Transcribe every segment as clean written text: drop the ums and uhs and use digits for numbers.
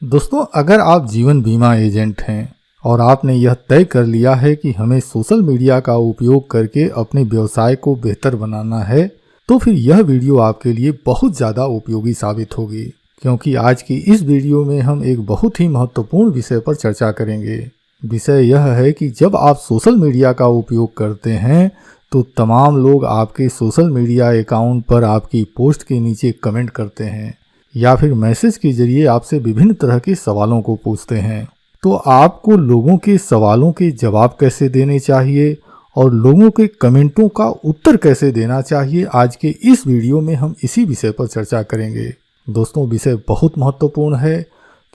दोस्तों, अगर आप जीवन बीमा एजेंट हैं और आपने यह तय कर लिया है कि हमें सोशल मीडिया का उपयोग करके अपने व्यवसाय को बेहतर बनाना है, तो फिर यह वीडियो आपके लिए बहुत ज़्यादा उपयोगी साबित होगी, क्योंकि आज की इस वीडियो में हम एक बहुत ही महत्वपूर्ण विषय पर चर्चा करेंगे। विषय यह है कि जब आप सोशल मीडिया का उपयोग करते हैं तो तमाम लोग आपके सोशल मीडिया अकाउंट पर आपकी पोस्ट के नीचे कमेंट करते हैं या फिर मैसेज के जरिए आपसे विभिन्न तरह के सवालों को पूछते हैं। तो आपको लोगों के सवालों के जवाब कैसे देने चाहिए और लोगों के कमेंटों का उत्तर कैसे देना चाहिए, आज के इस वीडियो में हम इसी विषय पर चर्चा करेंगे। दोस्तों, विषय बहुत महत्वपूर्ण है,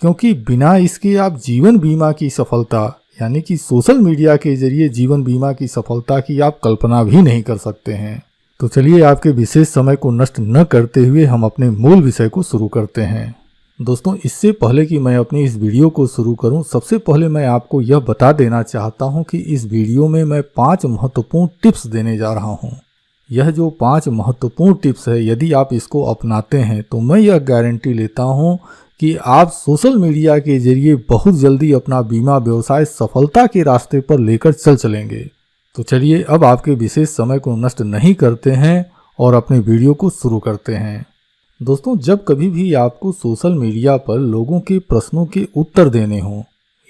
क्योंकि बिना इसके आप जीवन बीमा की सफलता यानी कि सोशल मीडिया के जरिए जीवन बीमा की सफलता की आप कल्पना भी नहीं कर सकते हैं। तो चलिए आपके विशेष समय को नष्ट न करते हुए हम अपने मूल विषय को शुरू करते हैं। दोस्तों, इससे पहले कि मैं अपनी इस वीडियो को शुरू करूं, सबसे पहले मैं आपको यह बता देना चाहता हूं कि इस वीडियो में मैं 5 महत्वपूर्ण टिप्स देने जा रहा हूं। यह जो 5 महत्वपूर्ण टिप्स है, यदि आप इसको अपनाते हैं तो मैं यह गारंटी लेता हूं कि आप सोशल मीडिया के जरिए बहुत जल्दी अपना बीमा व्यवसाय सफलता के रास्ते पर लेकर चलेंगे। तो चलिए अब आपके विशेष समय को नष्ट नहीं करते हैं और अपने वीडियो को शुरू करते हैं। दोस्तों, जब कभी भी आपको सोशल मीडिया पर लोगों के प्रश्नों के उत्तर देने हों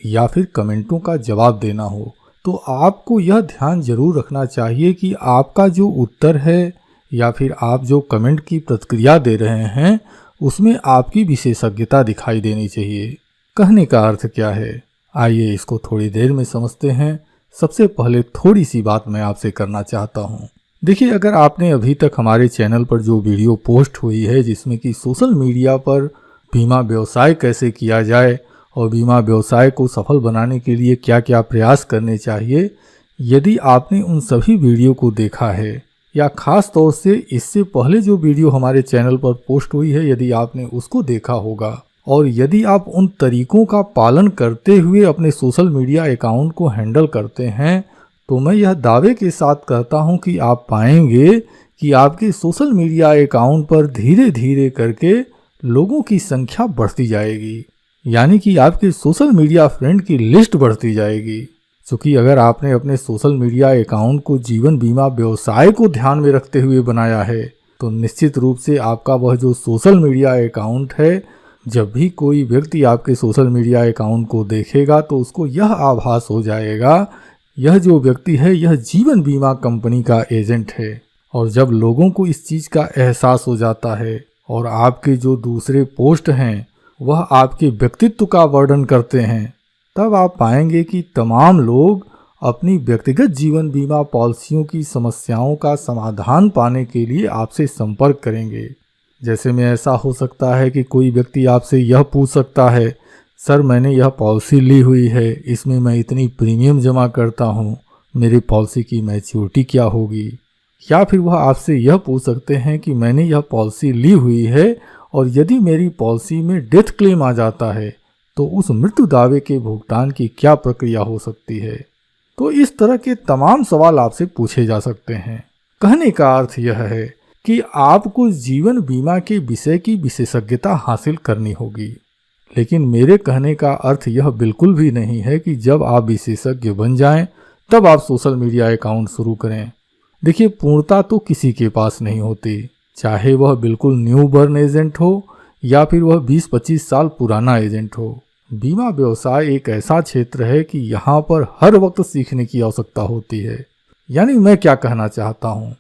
या फिर कमेंटों का जवाब देना हो, तो आपको यह ध्यान जरूर रखना चाहिए कि आपका जो उत्तर है या फिर आप जो कमेंट की प्रतिक्रिया दे रहे हैं उसमें आपकी विशेषज्ञता दिखाई देनी चाहिए। कहने का अर्थ क्या है, आइए इसको थोड़ी देर में समझते हैं। सबसे पहले थोड़ी सी बात मैं आपसे करना चाहता हूँ। देखिए, अगर आपने अभी तक हमारे चैनल पर जो वीडियो पोस्ट हुई है जिसमें कि सोशल मीडिया पर बीमा व्यवसाय कैसे किया जाए और बीमा व्यवसाय को सफल बनाने के लिए क्या क्या प्रयास करने चाहिए, यदि आपने उन सभी वीडियो को देखा है या ख़ास तौर से इससे पहले जो वीडियो हमारे चैनल पर पोस्ट हुई है, यदि आपने उसको देखा होगा और यदि आप उन तरीकों का पालन करते हुए अपने सोशल मीडिया अकाउंट को हैंडल करते हैं, तो मैं यह दावे के साथ कहता हूं कि आप पाएंगे कि आपके सोशल मीडिया अकाउंट पर धीरे धीरे करके लोगों की संख्या बढ़ती जाएगी, यानी कि आपके सोशल मीडिया फ्रेंड की लिस्ट बढ़ती जाएगी। क्योंकि अगर आपने अपने सोशल मीडिया अकाउंट को जीवन बीमा व्यवसाय को ध्यान में रखते हुए बनाया है, तो निश्चित रूप से आपका वह जो सोशल मीडिया अकाउंट है, जब भी कोई व्यक्ति आपके सोशल मीडिया अकाउंट को देखेगा तो उसको यह आभास हो जाएगा यह जो व्यक्ति है यह जीवन बीमा कंपनी का एजेंट है। और जब लोगों को इस चीज़ का एहसास हो जाता है और आपके जो दूसरे पोस्ट हैं वह आपके व्यक्तित्व का वर्णन करते हैं, तब आप पाएंगे कि तमाम लोग अपनी व्यक्तिगत जीवन बीमा पॉलिसियों की समस्याओं का समाधान पाने के लिए आपसे संपर्क करेंगे। जैसे में ऐसा हो सकता है कि कोई व्यक्ति आपसे यह पूछ सकता है, सर मैंने यह पॉलिसी ली हुई है, इसमें मैं इतनी प्रीमियम जमा करता हूँ, मेरी पॉलिसी की मैच्योरिटी क्या होगी। या फिर वह आपसे यह पूछ सकते हैं कि मैंने यह पॉलिसी ली हुई है और यदि मेरी पॉलिसी में डेथ क्लेम आ जाता है तो उस मृत्यु दावे के भुगतान की क्या प्रक्रिया हो सकती है। तो इस तरह के तमाम सवाल आपसे पूछे जा सकते हैं। कहने का अर्थ यह है कि आपको जीवन बीमा के विषय की विशेषज्ञता हासिल करनी होगी, लेकिन मेरे कहने का अर्थ यह बिल्कुल भी नहीं है कि जब आप विशेषज्ञ बन जाएं तब आप सोशल मीडिया अकाउंट शुरू करें। देखिए, पूर्णता तो किसी के पास नहीं होती, चाहे वह बिल्कुल न्यू बर्न एजेंट हो या फिर वह 20-25 साल पुराना एजेंट हो। बीमा व्यवसाय एक ऐसा क्षेत्र है कि यहाँ पर हर वक्त सीखने की आवश्यकता होती है। यानी मैं क्या कहना चाहता हूँ,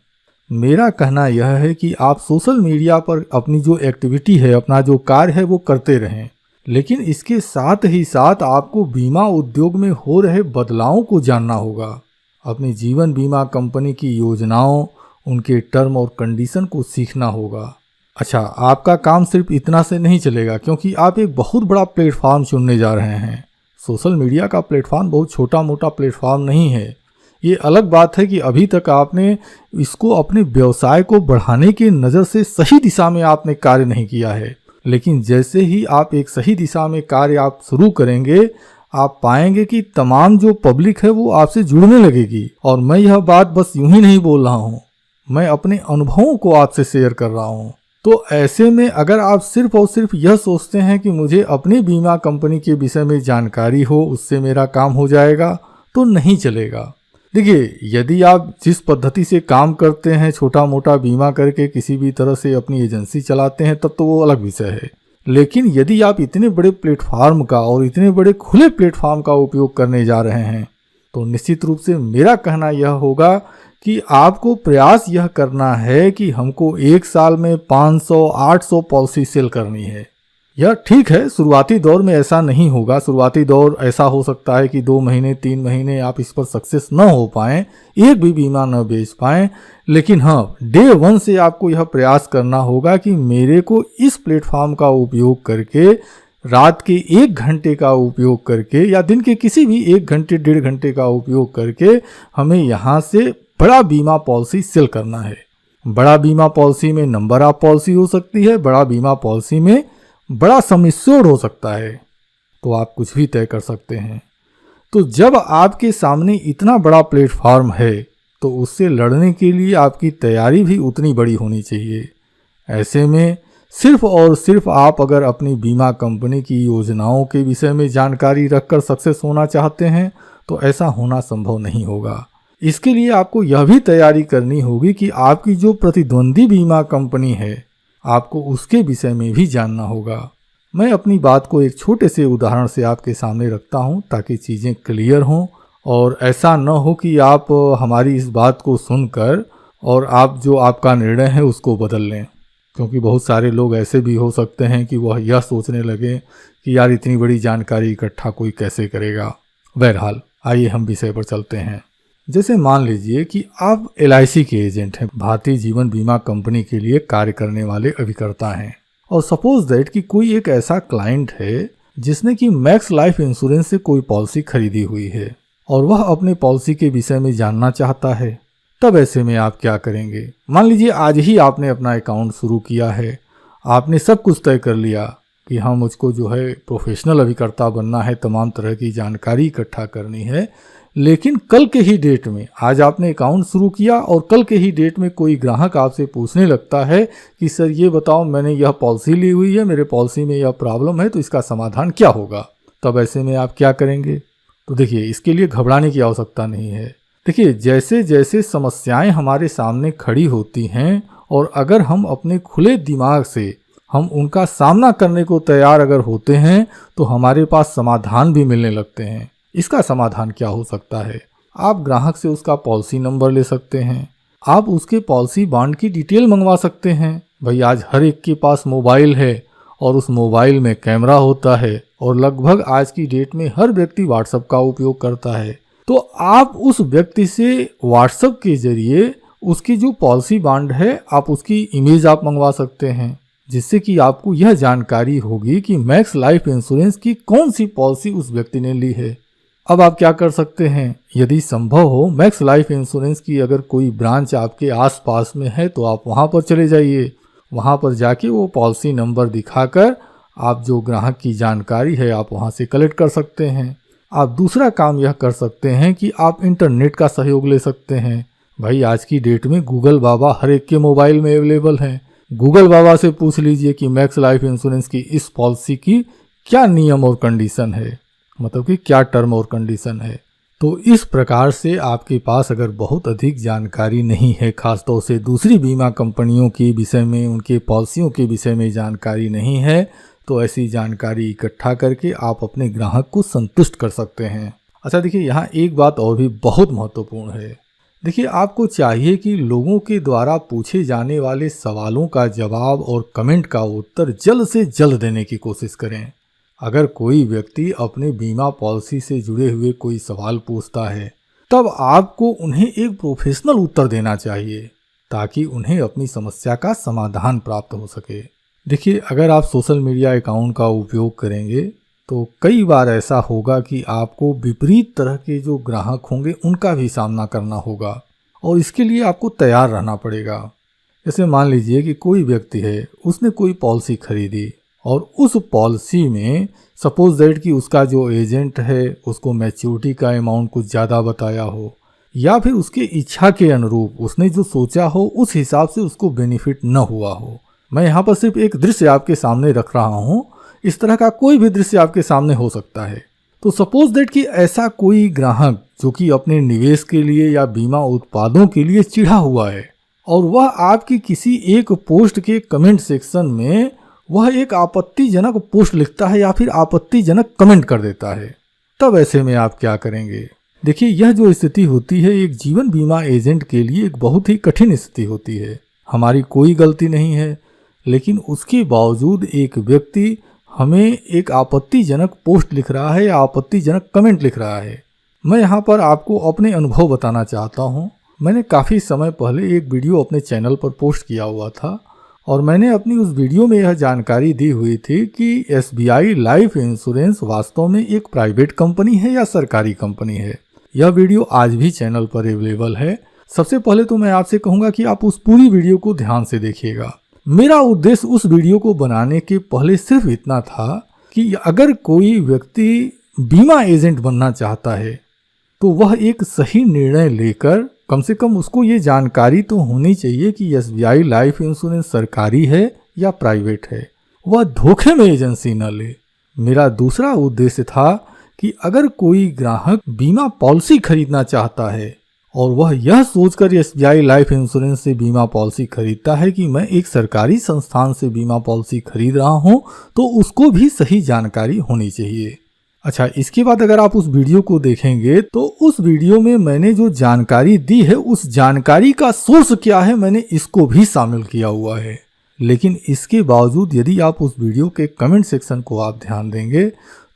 मेरा कहना यह है कि आप सोशल मीडिया पर अपनी जो एक्टिविटी है, अपना जो कार्य है वो करते रहें, लेकिन इसके साथ ही साथ आपको बीमा उद्योग में हो रहे बदलावों को जानना होगा। अपनी जीवन बीमा कंपनी की योजनाओं, उनके टर्म और कंडीशन को सीखना होगा। अच्छा, आपका काम सिर्फ इतना से नहीं चलेगा, क्योंकि आप एक बहुत बड़ा प्लेटफॉर्म चुनने जा रहे हैं। सोशल मीडिया का प्लेटफॉर्म बहुत छोटा मोटा प्लेटफॉर्म नहीं है। ये अलग बात है कि अभी तक आपने इसको अपने व्यवसाय को बढ़ाने के नज़र से सही दिशा में आपने कार्य नहीं किया है, लेकिन जैसे ही आप एक सही दिशा में कार्य आप शुरू करेंगे, आप पाएंगे कि तमाम जो पब्लिक है वो आपसे जुड़ने लगेगी। और मैं यह बात बस यूं ही नहीं बोल रहा हूँ, मैं अपने अनुभवों को आपसे शेयर कर रहा हूँ। तो ऐसे में अगर आप सिर्फ और सिर्फ यह सोचते हैं कि मुझे अपनी बीमा कंपनी के विषय में जानकारी हो, उससे मेरा काम हो जाएगा, तो नहीं चलेगा। देखिए, यदि आप जिस पद्धति से काम करते हैं, छोटा मोटा बीमा करके किसी भी तरह से अपनी एजेंसी चलाते हैं, तब तो वो अलग विषय है। लेकिन यदि आप इतने बड़े प्लेटफॉर्म का और इतने बड़े खुले प्लेटफॉर्म का उपयोग करने जा रहे हैं, तो निश्चित रूप से मेरा कहना यह होगा कि आपको प्रयास यह करना है कि हमको एक साल में 500-800 पॉलिसी सेल करनी है। यह ठीक है, शुरुआती दौर में ऐसा नहीं होगा। शुरुआती दौर ऐसा हो सकता है कि 2 महीने 3 महीने आप इस पर सक्सेस न हो पाएं, एक भी बीमा न बेच पाएं। लेकिन हाँ, डे 1 से आपको यह प्रयास करना होगा कि मेरे को इस प्लेटफॉर्म का उपयोग करके, रात के 1 घंटे का उपयोग करके या दिन के किसी भी 1 घंटे 1.5 घंटे का उपयोग करके हमें यहाँ से बड़ा बीमा पॉलिसी सेल करना है। बड़ा बीमा पॉलिसी में नंबर ऑफ पॉलिसी हो सकती है, बड़ा बीमा पॉलिसी में बड़ा सम इंश्योर्ड हो सकता है, तो आप कुछ भी तय कर सकते हैं। तो जब आपके सामने इतना बड़ा प्लेटफॉर्म है, तो उससे लड़ने के लिए आपकी तैयारी भी उतनी बड़ी होनी चाहिए। ऐसे में सिर्फ और सिर्फ आप अगर अपनी बीमा कंपनी की योजनाओं के विषय में जानकारी रखकर सक्सेस होना चाहते हैं, तो ऐसा होना संभव नहीं होगा। इसके लिए आपको यह भी तैयारी करनी होगी कि आपकी जो प्रतिद्वंदी बीमा कंपनी है, आपको उसके विषय में भी जानना होगा। मैं अपनी बात को एक छोटे से उदाहरण से आपके सामने रखता हूं, ताकि चीज़ें क्लियर हों और ऐसा न हो कि आप हमारी इस बात को सुनकर और आप जो आपका निर्णय है उसको बदल लें। क्योंकि बहुत सारे लोग ऐसे भी हो सकते हैं कि वह यह सोचने लगे कि यार इतनी बड़ी जानकारी इकट्ठा कोई कैसे करेगा। बहरहाल, आइए हम विषय पर चलते हैं। जैसे मान लीजिए कि आप LIC के एजेंट हैं, भारतीय जीवन बीमा कंपनी के लिए कार्य करने वाले अभिकर्ता हैं, और सपोज दैट कि कोई एक ऐसा क्लाइंट है जिसने कि मैक्स लाइफ इंश्योरेंस से कोई पॉलिसी खरीदी हुई है और वह अपने पॉलिसी के विषय में जानना चाहता है। तब ऐसे में आप क्या करेंगे? मान लीजिए आज ही आपने अपना अकाउंट शुरू किया है, आपने सब कुछ तय कर लिया कि हाँ, मुझको जो है प्रोफेशनल अभिकर्ता बनना है, तमाम तरह की जानकारी इकट्ठा करनी है। लेकिन कल के ही डेट में, आज आपने अकाउंट शुरू किया और कल के ही डेट में कोई ग्राहक आपसे पूछने लगता है कि सर ये बताओ, मैंने यह पॉलिसी ली हुई है, मेरे पॉलिसी में यह प्रॉब्लम है, तो इसका समाधान क्या होगा? तब ऐसे में आप क्या करेंगे? तो देखिए, इसके लिए घबराने की आवश्यकता नहीं है। देखिए, जैसे जैसे समस्याएं हमारे सामने खड़ी होती हैं और अगर हम अपने खुले दिमाग से हम उनका सामना करने को तैयार अगर होते हैं, तो हमारे पास समाधान भी मिलने लगते हैं। इसका समाधान क्या हो सकता है? आप ग्राहक से उसका पॉलिसी नंबर ले सकते हैं, आप उसके पॉलिसी बॉन्ड की डिटेल मंगवा सकते हैं। भाई, आज हर एक के पास मोबाइल है और उस मोबाइल में कैमरा होता है और लगभग आज की डेट में हर व्यक्ति व्हाट्सएप का उपयोग करता है। तो आप उस व्यक्ति से व्हाट्सएप के जरिए उसकी जो पॉलिसी बॉन्ड है, आप उसकी इमेज आप मंगवा सकते हैं, जिससे कि आपको यह जानकारी होगी कि मैक्स लाइफ इंश्योरेंस की कौन सी पॉलिसी उस व्यक्ति ने ली है। अब आप क्या कर सकते हैं? यदि संभव हो, मैक्स लाइफ इंश्योरेंस की अगर कोई ब्रांच आपके आसपास में है, तो आप वहां पर चले जाइए। वहां पर जाके वो पॉलिसी नंबर दिखाकर आप जो ग्राहक की जानकारी है, आप वहां से कलेक्ट कर सकते हैं। आप दूसरा काम यह कर सकते हैं कि आप इंटरनेट का सहयोग ले सकते हैं। भाई, आज की डेट में गूगल बाबा हर एक के मोबाइल में अवेलेबल हैं। गूगल बाबा से पूछ लीजिए कि मैक्स लाइफ इंश्योरेंस की इस पॉलिसी की क्या नियम और कंडीशन है, मतलब कि क्या टर्म और कंडीशन है। तो इस प्रकार से आपके पास अगर बहुत अधिक जानकारी नहीं है, खासतौर से दूसरी बीमा कंपनियों के विषय में, उनके पॉलिसियों के विषय में जानकारी नहीं है, तो ऐसी जानकारी इकट्ठा करके आप अपने ग्राहक को संतुष्ट कर सकते हैं। अच्छा, देखिए, यहाँ एक बात और भी बहुत महत्वपूर्ण है। देखिए, आपको चाहिए कि लोगों के द्वारा पूछे जाने वाले सवालों का जवाब और कमेंट का उत्तर जल्द से जल्द देने की कोशिश करें। अगर कोई व्यक्ति अपने बीमा पॉलिसी से जुड़े हुए कोई सवाल पूछता है, तब आपको उन्हें एक प्रोफेशनल उत्तर देना चाहिए, ताकि उन्हें अपनी समस्या का समाधान प्राप्त हो सके। देखिए, अगर आप सोशल मीडिया अकाउंट का उपयोग करेंगे, तो कई बार ऐसा होगा कि आपको विपरीत तरह के जो ग्राहक होंगे उनका भी सामना करना होगा, और इसके लिए आपको तैयार रहना पड़ेगा। जैसे मान लीजिए कि कोई व्यक्ति है, उसने कोई पॉलिसी खरीदी और उस पॉलिसी में सपोज दैट कि उसका जो एजेंट है उसको मैच्योरिटी का अमाउंट कुछ ज़्यादा बताया हो, या फिर उसके इच्छा के अनुरूप उसने जो सोचा हो उस हिसाब से उसको बेनिफिट न हुआ हो। मैं यहाँ पर सिर्फ एक दृश्य आपके सामने रख रहा हूँ, इस तरह का कोई भी दृश्य आपके सामने हो सकता है। तो सपोज दैट कि ऐसा कोई ग्राहक जो कि अपने निवेश के लिए या बीमा उत्पादों के लिए चिढ़ा हुआ है और वह आपकी किसी एक पोस्ट के कमेंट सेक्शन में वह एक आपत्तिजनक पोस्ट लिखता है या फिर आपत्तिजनक कमेंट कर देता है, तब ऐसे में आप क्या करेंगे? देखिए, यह जो स्थिति होती है एक जीवन बीमा एजेंट के लिए एक बहुत ही कठिन स्थिति होती है। हमारी कोई गलती नहीं है, लेकिन उसके बावजूद एक व्यक्ति हमें एक आपत्तिजनक पोस्ट लिख रहा है या आपत्तिजनक कमेंट लिख रहा है। मैं यहाँ पर आपको अपने अनुभव बताना चाहता हूँ। मैंने काफ़ी समय पहले एक वीडियो अपने चैनल पर पोस्ट किया हुआ था और मैंने अपनी उस वीडियो में यह जानकारी दी हुई थी कि SBI लाइफ इंश्योरेंस वास्तव में एक प्राइवेट कंपनी है या सरकारी कंपनी है। यह वीडियो आज भी चैनल पर अवेलेबल है। सबसे पहले तो मैं आपसे कहूँगा कि आप उस पूरी वीडियो को ध्यान से देखिएगा। मेरा उद्देश्य उस वीडियो को बनाने के पहले सिर्फ इतना था कि अगर कोई व्यक्ति बीमा एजेंट बनना चाहता है तो वह एक सही निर्णय लेकर कम से कम उसको ये जानकारी तो होनी चाहिए कि SBI लाइफ इंश्योरेंस सरकारी है या प्राइवेट है, वह धोखे में एजेंसी न ले। मेरा दूसरा उद्देश्य था कि अगर कोई ग्राहक बीमा पॉलिसी खरीदना चाहता है और वह यह सोचकर SBI लाइफ इंश्योरेंस से बीमा पॉलिसी खरीदता है कि मैं एक सरकारी संस्थान से बीमा पॉलिसी खरीद रहा हूं, तो उसको भी सही जानकारी होनी चाहिए। अच्छा, इसके बाद अगर आप उस वीडियो को देखेंगे तो उस वीडियो में मैंने जो जानकारी दी है उस जानकारी का सोर्स क्या है मैंने इसको भी शामिल किया हुआ है। लेकिन इसके बावजूद यदि आप उस वीडियो के कमेंट सेक्शन को आप ध्यान देंगे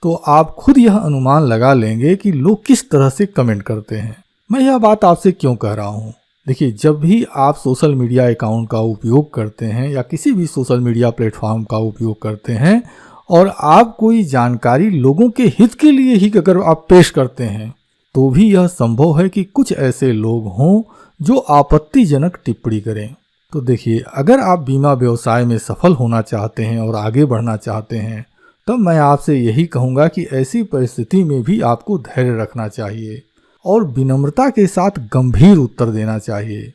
तो आप खुद यह अनुमान लगा लेंगे कि लोग किस तरह से कमेंट करते हैं। मैं यह बात आपसे क्यों कह रहा हूँ? देखिए, जब भी आप सोशल मीडिया अकाउंट का उपयोग करते हैं या किसी भी सोशल मीडिया प्लेटफॉर्म का उपयोग करते हैं और आप कोई जानकारी लोगों के हित के लिए ही अगर आप पेश करते हैं तो भी यह संभव है कि कुछ ऐसे लोग हों जो आपत्तिजनक टिप्पणी करें। तो देखिए, अगर आप बीमा व्यवसाय में सफल होना चाहते हैं और आगे बढ़ना चाहते हैं तब मैं आपसे यही कहूँगा कि ऐसी परिस्थिति में भी आपको धैर्य रखना चाहिए और विनम्रता के साथ गंभीर उत्तर देना चाहिए।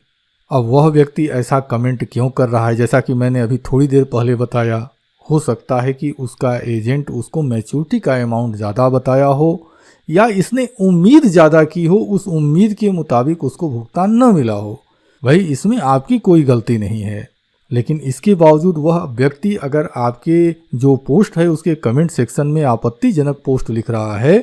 अब वह व्यक्ति ऐसा कमेंट क्यों कर रहा है, जैसा कि मैंने अभी थोड़ी देर पहले बताया, हो सकता है कि उसका एजेंट उसको मैच्योरिटी का अमाउंट ज़्यादा बताया हो या इसने उम्मीद ज़्यादा की हो, उस उम्मीद के मुताबिक उसको भुगतान न मिला हो। भाई, इसमें आपकी कोई गलती नहीं है, लेकिन इसके बावजूद वह व्यक्ति अगर आपके जो पोस्ट है उसके कमेंट सेक्शन में आपत्तिजनक पोस्ट लिख रहा है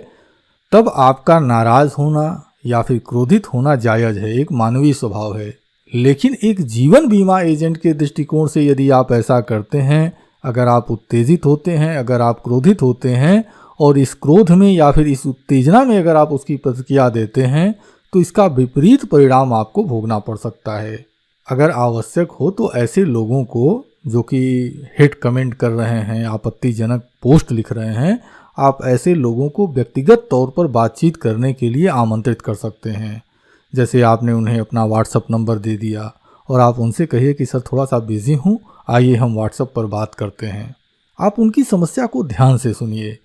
तब आपका नाराज़ होना या फिर क्रोधित होना जायज़ है, एक मानवीय स्वभाव है। लेकिन एक जीवन बीमा एजेंट के दृष्टिकोण से यदि आप ऐसा करते हैं, अगर आप उत्तेजित होते हैं, अगर आप क्रोधित होते हैं और इस क्रोध में या फिर इस उत्तेजना में अगर आप उसकी प्रतिक्रिया देते हैं तो इसका विपरीत परिणाम आपको भोगना पड़ सकता है। अगर आवश्यक हो तो ऐसे लोगों को जो कि हेट कमेंट कर रहे हैं, आपत्तिजनक पोस्ट लिख रहे हैं, आप ऐसे लोगों को व्यक्तिगत तौर पर बातचीत करने के लिए आमंत्रित कर सकते हैं। जैसे आपने उन्हें अपना व्हाट्सएप नंबर दे दिया और आप उनसे कहिए कि सर थोड़ा सा बिजी हूँ, आइए हम व्हाट्सएप पर बात करते हैं। आप उनकी समस्या को ध्यान से सुनिए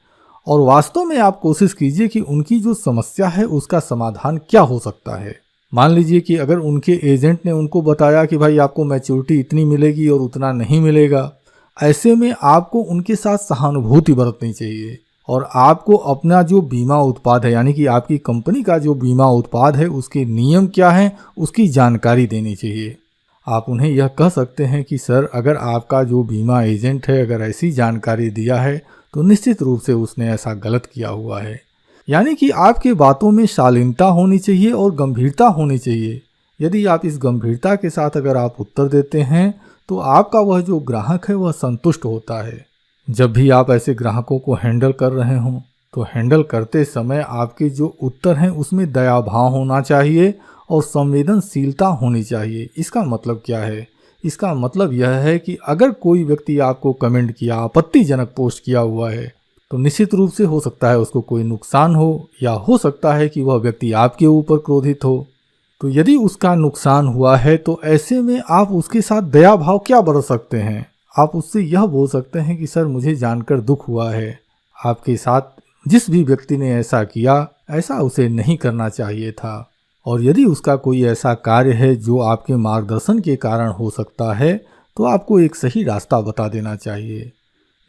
और वास्तव में आप कोशिश कीजिए कि उनकी जो समस्या है उसका समाधान क्या हो सकता है। मान लीजिए कि अगर उनके एजेंट ने उनको बताया कि भाई आपको मैच्योरिटी इतनी मिलेगी और उतना नहीं मिलेगा, ऐसे में आपको उनके साथ सहानुभूति बरतनी चाहिए और आपको अपना जो बीमा उत्पाद है यानी कि आपकी कंपनी का जो बीमा उत्पाद है उसके नियम क्या हैं उसकी जानकारी देनी चाहिए। आप उन्हें यह कह सकते हैं कि सर, अगर आपका जो बीमा एजेंट है अगर ऐसी जानकारी दिया है तो निश्चित रूप से उसने ऐसा गलत किया हुआ है। यानी कि आपके बातों में शालीनता होनी चाहिए और गंभीरता होनी चाहिए। यदि आप इस गंभीरता के साथ अगर आप उत्तर देते हैं तो आपका वह जो ग्राहक है वह संतुष्ट होता है। जब भी आप ऐसे ग्राहकों को हैंडल कर रहे हों तो हैंडल करते समय आपके जो उत्तर हैं उसमें दया भाव होना चाहिए और संवेदनशीलता होनी चाहिए। इसका मतलब क्या है? इसका मतलब यह है कि अगर कोई व्यक्ति आपको कमेंट किया, आपत्तिजनक पोस्ट किया हुआ है, तो निश्चित रूप से हो सकता है उसको कोई नुकसान हो या हो सकता है कि वह व्यक्ति आपके ऊपर क्रोधित हो। तो यदि उसका नुकसान हुआ है तो ऐसे में आप उसके साथ दया भाव क्या बरत सकते हैं? आप उससे यह बोल सकते हैं कि सर, मुझे जानकर दुख हुआ है, आपके साथ जिस भी व्यक्ति ने ऐसा किया ऐसा उसे नहीं करना चाहिए था, और यदि उसका कोई ऐसा कार्य है जो आपके मार्गदर्शन के कारण हो सकता है तो आपको एक सही रास्ता बता देना चाहिए।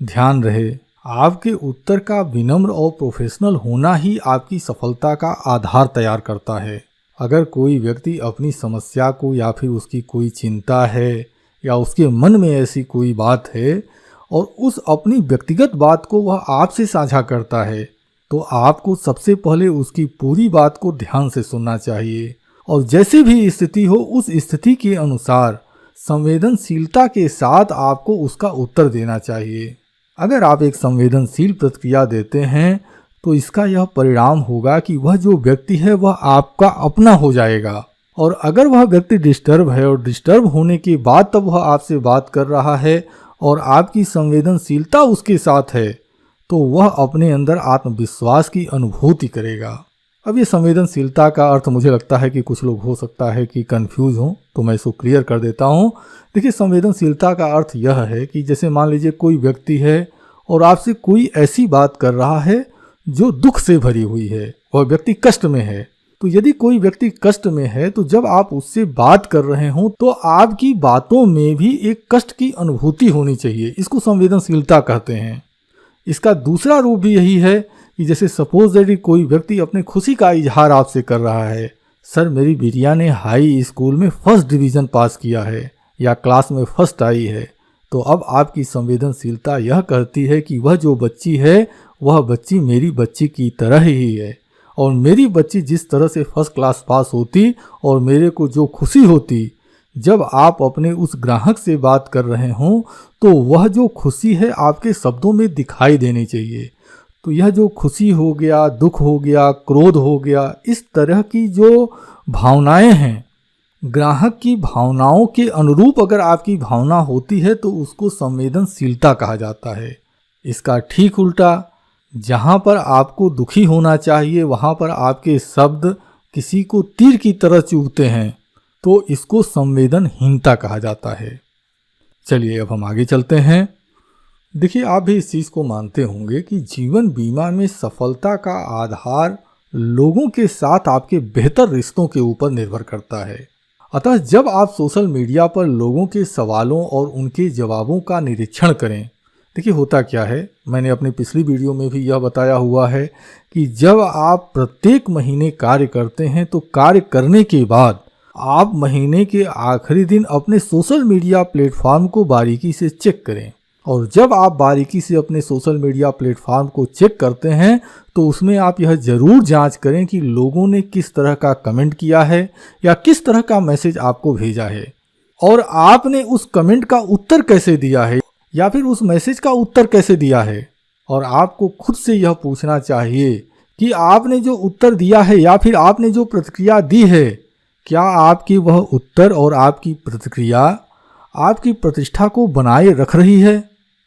ध्यान रहे, आपके उत्तर का विनम्र और प्रोफेशनल होना ही आपकी सफलता का आधार तैयार करता है। अगर कोई व्यक्ति अपनी समस्या को या फिर उसकी कोई चिंता है या उसके मन में ऐसी कोई बात है और उस अपनी व्यक्तिगत बात को वह आपसे साझा करता है, तो आपको सबसे पहले उसकी पूरी बात को ध्यान से सुनना चाहिए और जैसे भी स्थिति हो उस स्थिति के अनुसार संवेदनशीलता के साथ आपको उसका उत्तर देना चाहिए। अगर आप एक संवेदनशील प्रतिक्रिया देते हैं तो इसका यह परिणाम होगा कि वह जो व्यक्ति है वह आपका अपना हो जाएगा, और अगर वह व्यक्ति डिस्टर्ब है और डिस्टर्ब होने के बाद तब वह आपसे बात कर रहा है और आपकी संवेदनशीलता उसके साथ है, तो वह अपने अंदर आत्मविश्वास की अनुभूति करेगा। अब ये संवेदनशीलता का अर्थ मुझे लगता है कि कुछ लोग हो सकता है कि कंफ्यूज हों, तो मैं इसको क्लियर कर देता हूँ। देखिए, संवेदनशीलता का अर्थ यह है कि जैसे मान लीजिए कोई व्यक्ति है और आपसे कोई ऐसी बात कर रहा है जो दुख से भरी हुई है, वह व्यक्ति कष्ट में है। तो यदि कोई व्यक्ति कष्ट में है तो जब आप उससे बात कर रहे हो तो आपकी बातों में भी एक कष्ट की अनुभूति होनी चाहिए। इसको संवेदनशीलता कहते हैं। इसका दूसरा रूप भी यही है कि जैसे सपोज यदि कोई व्यक्ति अपने खुशी का इजहार आपसे कर रहा है, सर मेरी बिटिया ने हाई स्कूल में फर्स्ट डिवीज़न पास किया है या क्लास में फर्स्ट आई है, तो अब आपकी संवेदनशीलता यह कहती है कि वह जो बच्ची है वह बच्ची मेरी बच्ची की तरह ही है, और मेरी बच्ची जिस तरह से फर्स्ट क्लास पास होती और मेरे को जो खुशी होती जब आप अपने उस ग्राहक से बात कर रहे हों, तो वह जो खुशी है आपके शब्दों में दिखाई देनी चाहिए। तो यह जो खुशी हो गया, दुख हो गया, क्रोध हो गया, इस तरह की जो भावनाएं हैं, ग्राहक की भावनाओं के अनुरूप अगर आपकी भावना होती है तो उसको संवेदनशीलता कहा जाता है। इसका ठीक उल्टा, जहाँ पर आपको दुखी होना चाहिए वहाँ पर आपके शब्द किसी को तीर की तरह चुभते हैं, तो इसको संवेदनहीनता कहा जाता है। चलिए अब हम आगे चलते हैं। देखिए, आप भी इस चीज़ को मानते होंगे कि जीवन बीमा में सफलता का आधार लोगों के साथ आपके बेहतर रिश्तों के ऊपर निर्भर करता है। अतः जब आप सोशल मीडिया पर लोगों के सवालों और उनके जवाबों का निरीक्षण करें, देखिए होता क्या है, मैंने अपनी पिछली वीडियो में भी यह बताया हुआ है कि जब आप प्रत्येक महीने कार्य करते हैं तो कार्य करने के बाद आप महीने के आखिरी दिन अपने सोशल मीडिया प्लेटफॉर्म को बारीकी से चेक करें, और जब आप बारीकी से अपने सोशल मीडिया प्लेटफॉर्म को चेक करते हैं तो उसमें आप यह ज़रूर जांच करें कि लोगों ने किस तरह का कमेंट किया है या किस तरह का मैसेज आपको भेजा है, और आपने उस कमेंट का उत्तर कैसे दिया है या फिर उस मैसेज का उत्तर कैसे दिया है। और आपको खुद से यह पूछना चाहिए कि आपने जो उत्तर दिया है या फिर आपने जो प्रतिक्रिया दी है, क्या आपकी वह उत्तर और आपकी प्रतिक्रिया आपकी प्रतिष्ठा को बनाए रख रही है?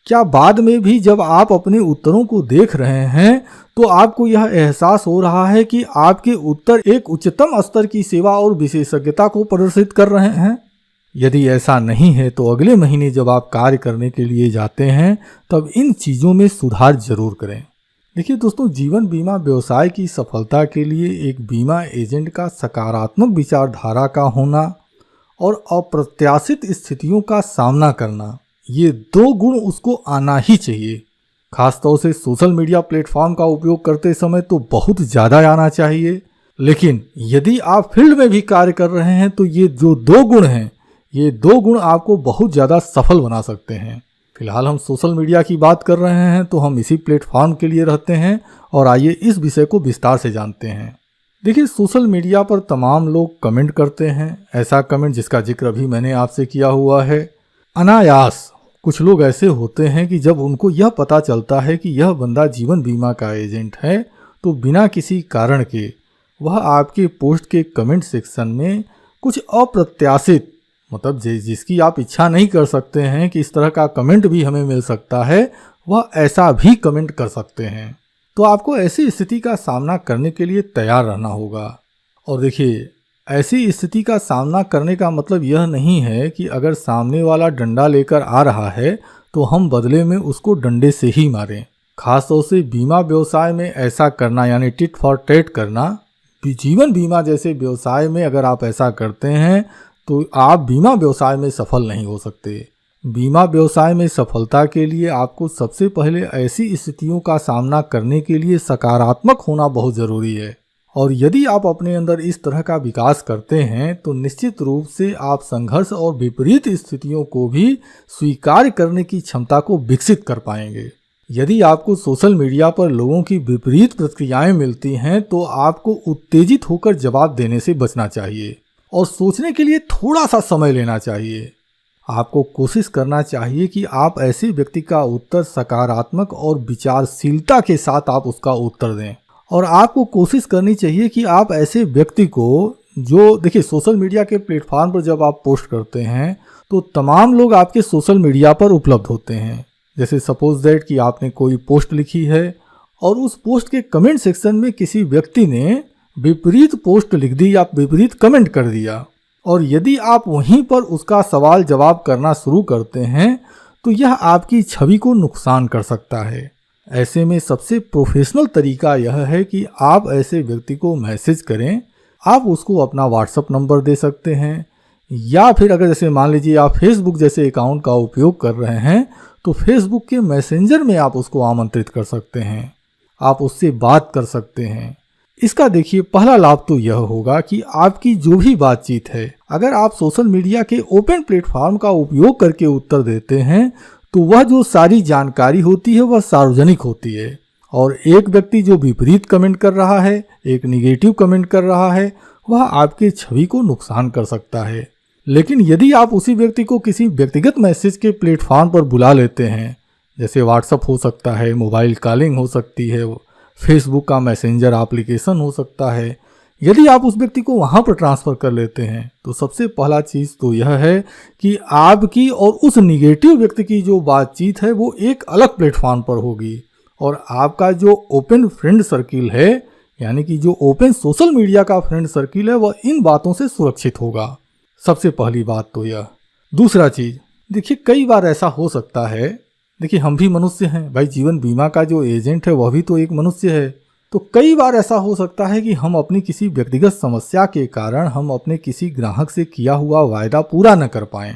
क्या बाद में भी जब आप अपने उत्तरों को देख रहे हैं तो आपको यह एहसास हो रहा है कि आपके उत्तर एक उच्चतम स्तर की सेवा और विशेषज्ञता को प्रदर्शित कर रहे हैं? यदि ऐसा नहीं है तो अगले महीने जब आप कार्य करने के लिए जाते हैं तब इन चीज़ों में सुधार जरूर करें। देखिए दोस्तों, जीवन बीमा व्यवसाय की सफलता के लिए एक बीमा एजेंट का सकारात्मक विचारधारा का होना और अप्रत्याशित स्थितियों का सामना करना, ये दो गुण उसको आना ही चाहिए। खासतौर से सोशल मीडिया प्लेटफॉर्म का उपयोग करते समय तो बहुत ज़्यादा आना चाहिए, लेकिन यदि आप फील्ड में भी कार्य कर रहे हैं तो ये जो दो गुण हैं, ये दो गुण आपको बहुत ज़्यादा सफल बना सकते हैं। फिलहाल हम सोशल मीडिया की बात कर रहे हैं तो हम इसी प्लेटफॉर्म के लिए रहते हैं, और आइए इस विषय को विस्तार से जानते हैं। देखिए, सोशल मीडिया पर तमाम लोग कमेंट करते हैं, ऐसा कमेंट जिसका जिक्र अभी मैंने आपसे किया हुआ है। अनायास कुछ लोग ऐसे होते हैं कि जब उनको यह पता चलता है कि यह बंदा जीवन बीमा का एजेंट है तो बिना किसी कारण के वह आपके पोस्ट के कमेंट सेक्शन में कुछ अप्रत्याशित, मतलब जिसकी आप इच्छा नहीं कर सकते हैं कि इस तरह का कमेंट भी हमें मिल सकता है, वह ऐसा भी कमेंट कर सकते हैं। तो आपको ऐसी स्थिति का सामना करने के लिए तैयार रहना होगा। और देखिए, ऐसी स्थिति का सामना करने का मतलब यह नहीं है कि अगर सामने वाला डंडा लेकर आ रहा है तो हम बदले में उसको डंडे से ही मारें। खासतौर से बीमा व्यवसाय में ऐसा करना, यानी टिट फॉर टैट करना, जीवन बीमा जैसे व्यवसाय में अगर आप ऐसा करते हैं तो आप बीमा व्यवसाय में सफल नहीं हो सकते। बीमा व्यवसाय में सफलता के लिए आपको सबसे पहले ऐसी स्थितियों का सामना करने के लिए सकारात्मक होना बहुत ज़रूरी है। और यदि आप अपने अंदर इस तरह का विकास करते हैं तो निश्चित रूप से आप संघर्ष और विपरीत स्थितियों को भी स्वीकार करने की क्षमता को विकसित कर पाएंगे। यदि आपको सोशल मीडिया पर लोगों की विपरीत प्रतिक्रियाएं मिलती हैं तो आपको उत्तेजित होकर जवाब देने से बचना चाहिए और सोचने के लिए थोड़ा सा समय लेना चाहिए। आपको कोशिश करना चाहिए कि आप ऐसे व्यक्ति का उत्तर सकारात्मक और विचारशीलता के साथ आप उसका उत्तर दें। और आपको कोशिश करनी चाहिए कि आप ऐसे व्यक्ति को जो देखिए सोशल मीडिया के प्लेटफॉर्म पर जब आप पोस्ट करते हैं तो तमाम लोग आपके सोशल मीडिया पर उपलब्ध होते हैं। जैसे सपोज दैट कि आपने कोई पोस्ट लिखी है और उस पोस्ट के कमेंट सेक्शन में किसी व्यक्ति ने विपरीत पोस्ट लिख दी या विपरीत कमेंट कर दिया, और यदि आप वहीं पर उसका सवाल जवाब करना शुरू करते हैं तो यह आपकी छवि को नुकसान कर सकता है। ऐसे में सबसे प्रोफेशनल तरीका यह है कि आप ऐसे व्यक्ति को मैसेज करें। आप उसको अपना व्हाट्सएप नंबर दे सकते हैं, या फिर अगर जैसे मान लीजिए आप फेसबुक जैसे अकाउंट का उपयोग कर रहे हैं तो फेसबुक के मैसेंजर में आप उसको आमंत्रित कर सकते हैं, आप उससे बात कर सकते हैं। इसका देखिए पहला लाभ तो यह होगा कि आपकी जो भी बातचीत है, अगर आप सोशल मीडिया के ओपन प्लेटफॉर्म का उपयोग करके उत्तर देते हैं तो वह जो सारी जानकारी होती है वह सार्वजनिक होती है। और एक व्यक्ति जो विपरीत कमेंट कर रहा है, एक निगेटिव कमेंट कर रहा है, वह आपके छवि को नुकसान कर सकता है। लेकिन यदि आप उसी व्यक्ति को किसी व्यक्तिगत मैसेज के प्लेटफॉर्म पर बुला लेते हैं, जैसे व्हाट्सएप हो सकता है, मोबाइल कॉलिंग हो सकती है, फेसबुक का मैसेंजर एप्लीकेशन हो सकता है, यदि आप उस व्यक्ति को वहां पर ट्रांसफ़र कर लेते हैं तो सबसे पहला चीज़ तो यह है कि आपकी और उस निगेटिव व्यक्ति की जो बातचीत है वो एक अलग प्लेटफॉर्म पर होगी, और आपका जो ओपन फ्रेंड सर्किल है, यानी कि जो ओपन सोशल मीडिया का फ्रेंड सर्किल है, वह इन बातों से सुरक्षित होगा। सबसे पहली बात तो यह। दूसरा चीज़, देखिए कई बार ऐसा हो सकता है, देखिए हम भी मनुष्य हैं भाई, जीवन बीमा का जो एजेंट है वह भी तो एक मनुष्य है। तो कई बार ऐसा हो सकता है कि हम अपनी किसी व्यक्तिगत समस्या के कारण हम अपने किसी ग्राहक से किया हुआ वायदा पूरा न कर पाएं,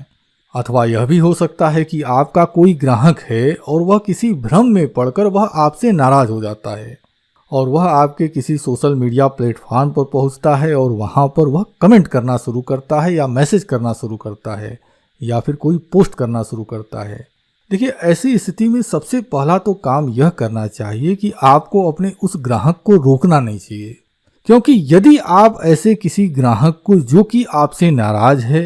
अथवा यह भी हो सकता है कि आपका कोई ग्राहक है और वह किसी भ्रम में पड़कर वह आपसे नाराज हो जाता है और वह आपके किसी सोशल मीडिया प्लेटफॉर्म पर पहुंचता है और वहां पर वह कमेंट करना शुरू करता है या मैसेज करना शुरू करता है या फिर कोई पोस्ट करना शुरू करता है। देखिए ऐसी स्थिति में सबसे पहला तो काम यह करना चाहिए कि आपको अपने उस ग्राहक को रोकना नहीं चाहिए, क्योंकि यदि आप ऐसे किसी ग्राहक को जो कि आपसे नाराज है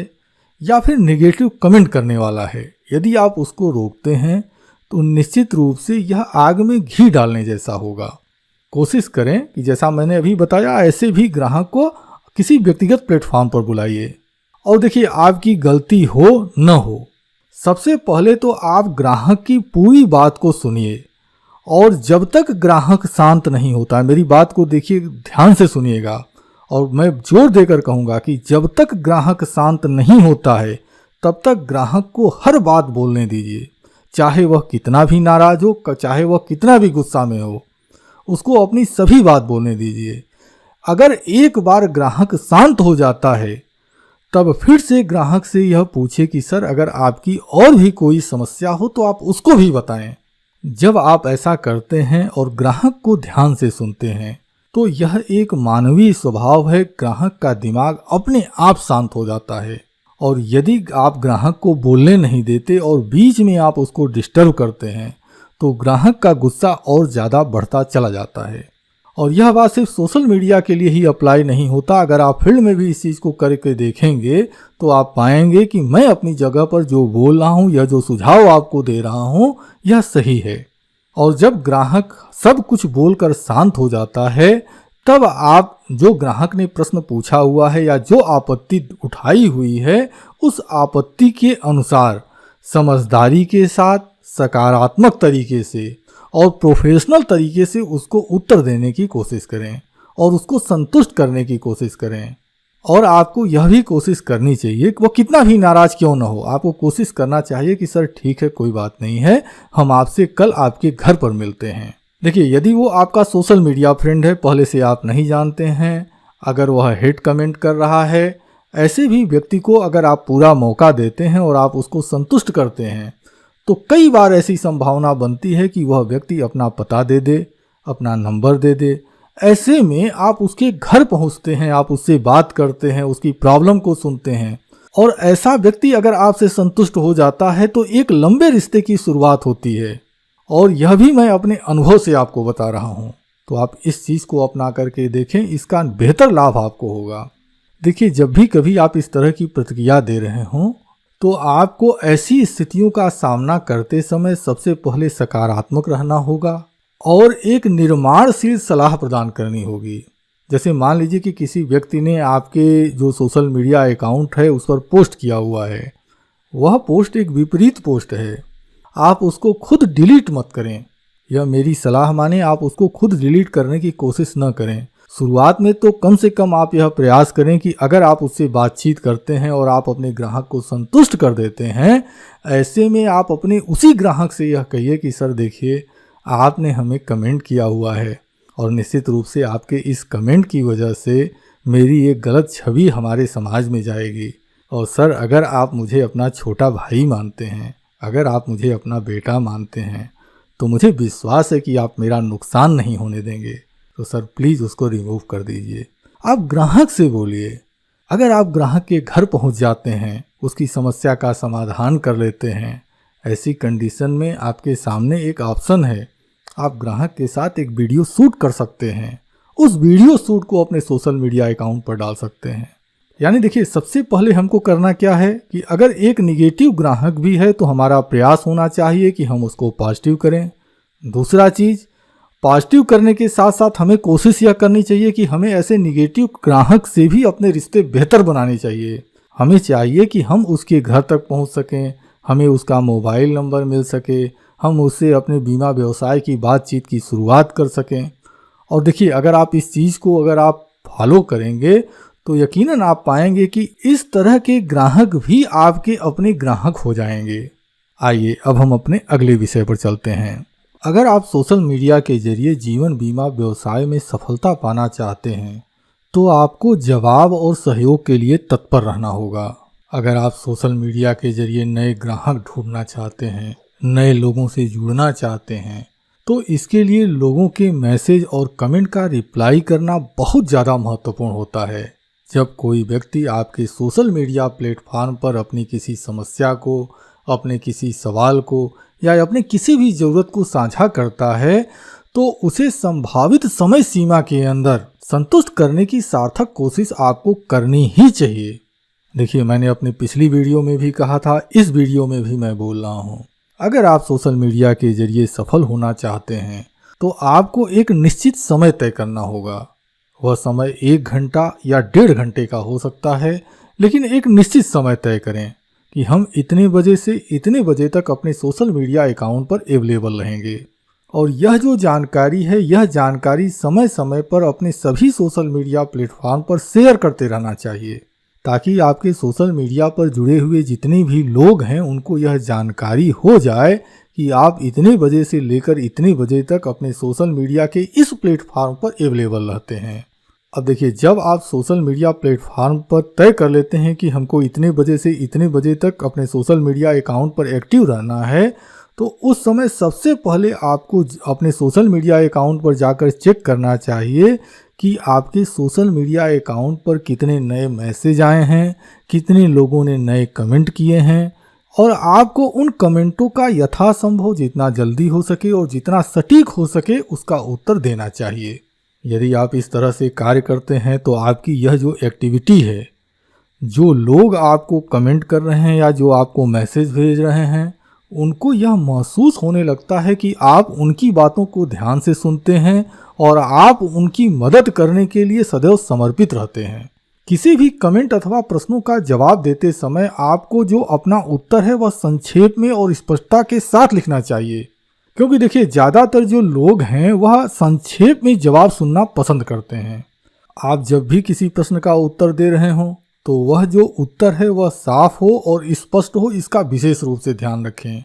या फिर नेगेटिव कमेंट करने वाला है, यदि आप उसको रोकते हैं तो निश्चित रूप से यह आग में घी डालने जैसा होगा। कोशिश करें कि जैसा मैंने अभी बताया, ऐसे भी ग्राहक को किसी व्यक्तिगत प्लेटफॉर्म पर बुलाइए। और देखिए आपकी गलती हो न हो, सबसे पहले तो आप ग्राहक की पूरी बात को सुनिए, और जब तक ग्राहक शांत नहीं होता है, मेरी बात को देखिए ध्यान से सुनिएगा, और मैं जोर देकर कहूँगा कि जब तक ग्राहक शांत नहीं होता है तब तक ग्राहक को हर बात बोलने दीजिए, चाहे वह कितना भी नाराज हो, चाहे वह कितना भी गुस्सा में हो, उसको अपनी सभी बात बोलने दीजिए। अगर एक बार ग्राहक शांत हो जाता है तब फिर से ग्राहक से यह पूछे कि सर अगर आपकी और भी कोई समस्या हो तो आप उसको भी बताएं। जब आप ऐसा करते हैं और ग्राहक को ध्यान से सुनते हैं तो यह एक मानवीय स्वभाव है, ग्राहक का दिमाग अपने आप शांत हो जाता है। और यदि आप ग्राहक को बोलने नहीं देते और बीच में आप उसको डिस्टर्ब करते हैं तो ग्राहक का गुस्सा और ज़्यादा बढ़ता चला जाता है। और यह बात सिर्फ सोशल मीडिया के लिए ही अप्लाई नहीं होता, अगर आप फील्ड में भी इस चीज़ को करके देखेंगे तो आप पाएंगे कि मैं अपनी जगह पर जो बोल रहा हूँ या जो सुझाव आपको दे रहा हूँ यह सही है। और जब ग्राहक सब कुछ बोलकर शांत हो जाता है तब आप जो ग्राहक ने प्रश्न पूछा हुआ है या जो आपत्ति उठाई हुई है उस आपत्ति के अनुसार समझदारी के साथ, सकारात्मक तरीके से और प्रोफेशनल तरीके से उसको उत्तर देने की कोशिश करें और उसको संतुष्ट करने की कोशिश करें। और आपको यह भी कोशिश करनी चाहिए कि वो कितना भी नाराज क्यों ना हो, आपको कोशिश करना चाहिए कि सर ठीक है, कोई बात नहीं है, हम आपसे कल आपके घर पर मिलते हैं। देखिए यदि वो आपका सोशल मीडिया फ्रेंड है, पहले से आप नहीं जानते हैं, अगर वह हेट कमेंट कर रहा है ऐसे भी व्यक्ति को अगर आप पूरा मौका देते हैं और आप उसको संतुष्ट करते हैं तो कई बार ऐसी संभावना बनती है कि वह व्यक्ति अपना पता दे दे, अपना नंबर दे दे। ऐसे में आप उसके घर पहुंचते हैं, आप उससे बात करते हैं, उसकी प्रॉब्लम को सुनते हैं और ऐसा व्यक्ति अगर आपसे संतुष्ट हो जाता है तो एक लंबे रिश्ते की शुरुआत होती है। और यह भी मैं अपने अनुभव से आपको बता रहा हूँ, तो आप इस चीज़ को अपना करके देखें, इसका बेहतर लाभ आपको होगा। देखिए, जब भी कभी आप इस तरह की प्रतिक्रिया दे रहे हों तो आपको ऐसी स्थितियों का सामना करते समय सबसे पहले सकारात्मक रहना होगा और एक निर्माणशील सलाह प्रदान करनी होगी। जैसे मान लीजिए कि किसी व्यक्ति ने आपके जो सोशल मीडिया अकाउंट है उस पर पोस्ट किया हुआ है, वह पोस्ट एक विपरीत पोस्ट है, आप उसको खुद डिलीट मत करें। यह मेरी सलाह माने, आप उसको खुद डिलीट करने की कोशिश न करें। शुरुआत में तो कम से कम आप यह प्रयास करें कि अगर आप उससे बातचीत करते हैं और आप अपने ग्राहक को संतुष्ट कर देते हैं, ऐसे में आप अपने उसी ग्राहक से यह कहिए कि सर देखिए, आपने हमें कमेंट किया हुआ है और निश्चित रूप से आपके इस कमेंट की वजह से मेरी एक गलत छवि हमारे समाज में जाएगी। और सर, अगर आप मुझे अपना छोटा भाई मानते हैं, अगर आप मुझे अपना बेटा मानते हैं, तो मुझे विश्वास है कि आप मेरा नुकसान नहीं होने देंगे। तो सर प्लीज़ उसको रिमूव कर दीजिए। आप ग्राहक से बोलिए। अगर आप ग्राहक के घर पहुंच जाते हैं, उसकी समस्या का समाधान कर लेते हैं, ऐसी कंडीशन में आपके सामने एक ऑप्शन है, आप ग्राहक के साथ एक वीडियो शूट कर सकते हैं। उस वीडियो शूट को अपने सोशल मीडिया अकाउंट पर डाल सकते हैं। यानी देखिए, सबसे पहले हमको करना क्या है कि अगर एक निगेटिव ग्राहक भी है तो हमारा प्रयास होना चाहिए कि हम उसको पॉजिटिव करें। दूसरा चीज़, पॉजिटिव करने के साथ साथ हमें कोशिश यह करनी चाहिए कि हमें ऐसे निगेटिव ग्राहक से भी अपने रिश्ते बेहतर बनाने चाहिए। हमें चाहिए कि हम उसके घर तक पहुंच सकें, हमें उसका मोबाइल नंबर मिल सके, हम उससे अपने बीमा व्यवसाय की बातचीत की शुरुआत कर सकें। और देखिए, अगर आप इस चीज़ को अगर आप फॉलो करेंगे तो यकीनन आप पाएंगे कि इस तरह के ग्राहक भी आपके अपने ग्राहक हो जाएंगे। आइए अब हम अपने अगले विषय पर चलते हैं। अगर आप सोशल मीडिया के जरिए जीवन बीमा व्यवसाय में सफलता पाना चाहते हैं तो आपको जवाब और सहयोग के लिए तत्पर रहना होगा। अगर आप सोशल मीडिया के जरिए नए ग्राहक ढूंढना चाहते हैं, नए लोगों से जुड़ना चाहते हैं, तो इसके लिए लोगों के मैसेज और कमेंट का रिप्लाई करना बहुत ज़्यादा महत्वपूर्ण होता है। जब कोई व्यक्ति आपके सोशल मीडिया प्लेटफॉर्म पर अपनी किसी समस्या को, अपने किसी सवाल को या अपने किसी भी ज़रूरत को साझा करता है तो उसे संभावित समय सीमा के अंदर संतुष्ट करने की सार्थक कोशिश आपको करनी ही चाहिए। देखिए, मैंने अपनी पिछली वीडियो में भी कहा था, इस वीडियो में भी मैं बोल रहा हूँ, अगर आप सोशल मीडिया के जरिए सफल होना चाहते हैं तो आपको एक निश्चित समय तय करना होगा। वह समय 1 घंटा या 1.5 घंटे का हो सकता है, लेकिन एक निश्चित समय तय करें कि हम इतने बजे से इतने बजे तक अपने सोशल मीडिया अकाउंट पर अवेलेबल रहेंगे। और यह जो जानकारी है, यह जानकारी समय समय पर अपने सभी सोशल मीडिया प्लेटफॉर्म पर शेयर करते रहना चाहिए, ताकि आपके सोशल मीडिया पर जुड़े हुए जितने भी लोग हैं उनको यह जानकारी हो जाए कि आप इतने बजे से लेकर इतने बजे तक अपने सोशल मीडिया के इस प्लेटफॉर्म पर अवेलेबल रहते हैं। अब देखिए, जब आप सोशल मीडिया प्लेटफॉर्म पर तय कर लेते हैं कि हमको इतने बजे से इतने बजे तक अपने सोशल मीडिया अकाउंट पर एक्टिव रहना है, तो उस समय सबसे पहले आपको अपने सोशल मीडिया अकाउंट पर जाकर चेक करना चाहिए कि आपके सोशल मीडिया अकाउंट पर कितने नए मैसेज आए हैं, कितने लोगों ने नए कमेंट किए हैं, और आपको उन कमेंटों का यथासंभव जितना जल्दी हो सके और जितना सटीक हो सके उसका उत्तर देना चाहिए। यदि आप इस तरह से कार्य करते हैं तो आपकी यह जो एक्टिविटी है, जो लोग आपको कमेंट कर रहे हैं या जो आपको मैसेज भेज रहे हैं, उनको यह महसूस होने लगता है कि आप उनकी बातों को ध्यान से सुनते हैं और आप उनकी मदद करने के लिए सदैव समर्पित रहते हैं। किसी भी कमेंट अथवा प्रश्नों का जवाब देते समय आपको जो अपना उत्तर है वह संक्षेप में और स्पष्टता के साथ लिखना चाहिए, क्योंकि देखिए, ज़्यादातर जो लोग हैं वह संक्षेप में जवाब सुनना पसंद करते हैं। आप जब भी किसी प्रश्न का उत्तर दे रहे हों तो वह जो उत्तर है वह साफ हो और स्पष्ट हो, इसका विशेष रूप से ध्यान रखें।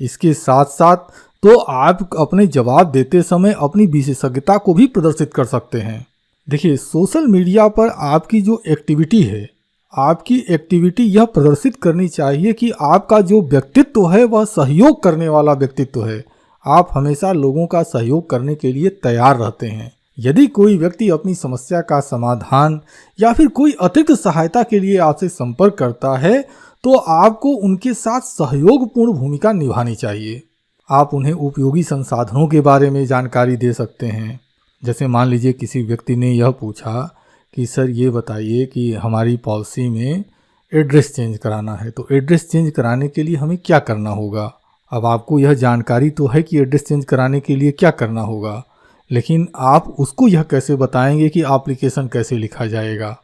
इसके साथ साथ तो आप अपने जवाब देते समय अपनी विशेषज्ञता को भी प्रदर्शित कर सकते हैं। देखिए, सोशल मीडिया पर आपकी जो एक्टिविटी है, आपकी एक्टिविटी यह प्रदर्शित करनी चाहिए कि आपका जो व्यक्तित्व है वह सहयोग करने वाला व्यक्तित्व है। आप हमेशा लोगों का सहयोग करने के लिए तैयार रहते हैं। यदि कोई व्यक्ति अपनी समस्या का समाधान या फिर कोई अतिरिक्त सहायता के लिए आपसे संपर्क करता है तो आपको उनके साथ सहयोगपूर्ण भूमिका निभानी चाहिए। आप उन्हें उपयोगी संसाधनों के बारे में जानकारी दे सकते हैं। जैसे मान लीजिए किसी व्यक्ति ने यह पूछा कि सर ये बताइए कि हमारी पॉलिसी में एड्रेस चेंज कराना है, तो एड्रेस चेंज कराने के लिए हमें क्या करना होगा। अब आपको यह जानकारी तो है कि एड्रेस चेंज कराने के लिए क्या करना होगा, लेकिन आप उसको यह कैसे बताएंगे कि एप्लीकेशन कैसे लिखा जाएगा।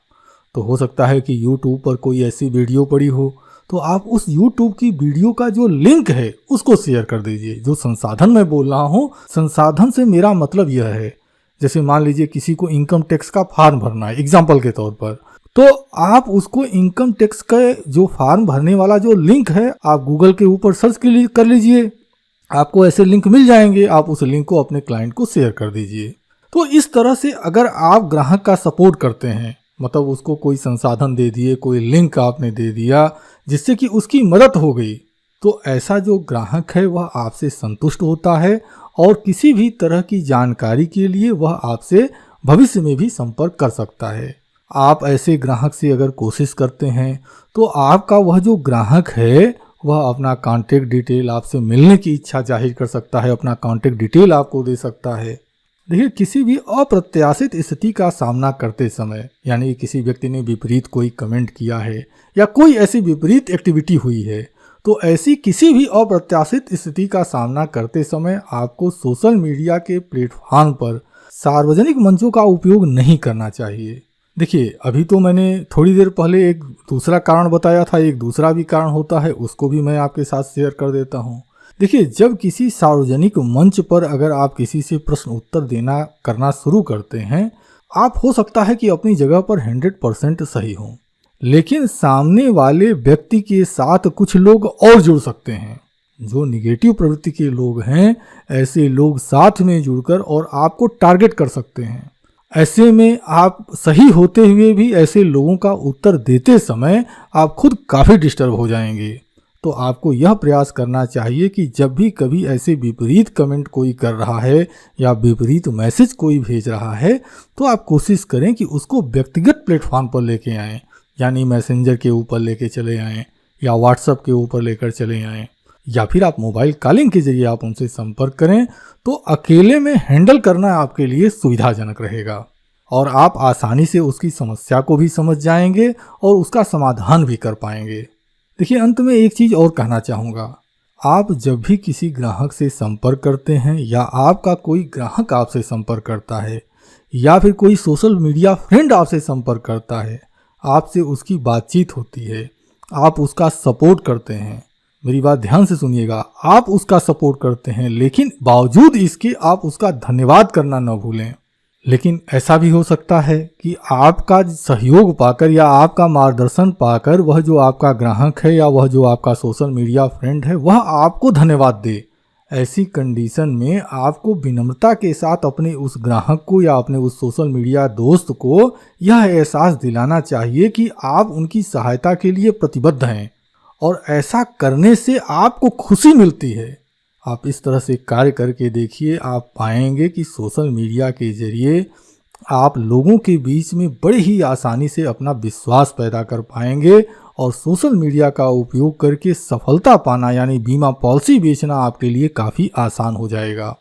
तो हो सकता है कि YouTube पर कोई ऐसी वीडियो पड़ी हो, तो आप उस YouTube की वीडियो का जो लिंक है उसको शेयर कर दीजिए। जो संसाधन मैं बोल रहा हूँ, संसाधन से मेरा मतलब यह है, जैसे मान लीजिए किसी को इनकम टैक्स का फॉर्म भरना है एग्जाम्पल के तौर पर, तो आप उसको इनकम टैक्स का जो फॉर्म भरने वाला जो लिंक है आप गूगल के ऊपर सर्च कर लीजिए, आपको ऐसे लिंक मिल जाएंगे। आप उस लिंक को अपने क्लाइंट को शेयर कर दीजिए। तो इस तरह से अगर आप ग्राहक का सपोर्ट करते हैं, मतलब उसको कोई संसाधन दे दिए, कोई लिंक आपने दे दिया जिससे कि उसकी मदद हो गई, तो ऐसा जो ग्राहक है वह आपसे संतुष्ट होता है और किसी भी तरह की जानकारी के लिए वह आपसे भविष्य में भी संपर्क कर सकता है। आप ऐसे ग्राहक से अगर कोशिश करते हैं तो आपका वह जो ग्राहक है वह अपना कॉन्टैक्ट डिटेल आपसे मिलने की इच्छा जाहिर कर सकता है, अपना कॉन्टैक्ट डिटेल आपको दे सकता है। देखिए, किसी भी अप्रत्याशित स्थिति का सामना करते समय, यानी किसी व्यक्ति ने विपरीत कोई कमेंट किया है या कोई ऐसी विपरीत एक्टिविटी हुई है, तो ऐसी किसी भी अप्रत्याशित स्थिति का सामना करते समय आपको सोशल मीडिया के प्लेटफॉर्म पर सार्वजनिक मंचों का उपयोग नहीं करना चाहिए। देखिए, अभी तो मैंने थोड़ी देर पहले एक दूसरा कारण बताया था, एक दूसरा भी कारण होता है, उसको भी मैं आपके साथ शेयर कर देता हूँ। देखिए, जब किसी सार्वजनिक मंच पर अगर आप किसी से प्रश्न उत्तर करना शुरू करते हैं, आप हो सकता है कि अपनी जगह पर 100% सही हों, लेकिन सामने वाले व्यक्ति के साथ कुछ लोग और जुड़ सकते हैं। जो निगेटिव प्रवृत्ति के लोग हैं, ऐसे लोग साथ में जुड़कर और आपको टारगेट कर सकते हैं। ऐसे में आप सही होते हुए भी ऐसे लोगों का उत्तर देते समय आप खुद काफ़ी डिस्टर्ब हो जाएंगे। तो आपको यह प्रयास करना चाहिए कि जब भी कभी ऐसे विपरीत कमेंट कोई कर रहा है या विपरीत मैसेज कोई भेज रहा है, तो आप कोशिश करें कि उसको व्यक्तिगत प्लेटफॉर्म पर लेके आएँ, यानी मैसेंजर के ऊपर लेके चले आएँ या व्हाट्सएप के ऊपर लेकर चले आएँ, या फिर आप मोबाइल कॉलिंग के जरिए आप उनसे संपर्क करें। तो अकेले में हैंडल करना आपके लिए सुविधाजनक रहेगा और आप आसानी से उसकी समस्या को भी समझ जाएंगे और उसका समाधान भी कर पाएंगे। देखिए, अंत में एक चीज़ और कहना चाहूँगा, आप जब भी किसी ग्राहक से संपर्क करते हैं या आपका कोई ग्राहक आपसे संपर्क करता है या फिर कोई सोशल मीडिया फ्रेंड आपसे संपर्क करता है, आपसे उसकी बातचीत होती है, आप उसका सपोर्ट करते हैं। मेरी बात ध्यान से सुनिएगा, आप उसका सपोर्ट करते हैं, लेकिन बावजूद इसके आप उसका धन्यवाद करना न भूलें। लेकिन ऐसा भी हो सकता है कि आपका सहयोग पाकर या आपका मार्गदर्शन पाकर वह जो आपका ग्राहक है या वह जो आपका सोशल मीडिया फ्रेंड है वह आपको धन्यवाद दे। ऐसी कंडीशन में आपको विनम्रता के साथ अपने उस ग्राहक को या अपने उस सोशल मीडिया दोस्त को यह एहसास दिलाना चाहिए कि आप उनकी सहायता के लिए प्रतिबद्ध हैं और ऐसा करने से आपको खुशी मिलती है। आप इस तरह से कार्य करके देखिए, आप पाएंगे कि सोशल मीडिया के जरिए आप लोगों के बीच में बड़े ही आसानी से अपना विश्वास पैदा कर पाएंगे और सोशल मीडिया का उपयोग करके सफलता पाना यानी बीमा पॉलिसी बेचना आपके लिए काफ़ी आसान हो जाएगा।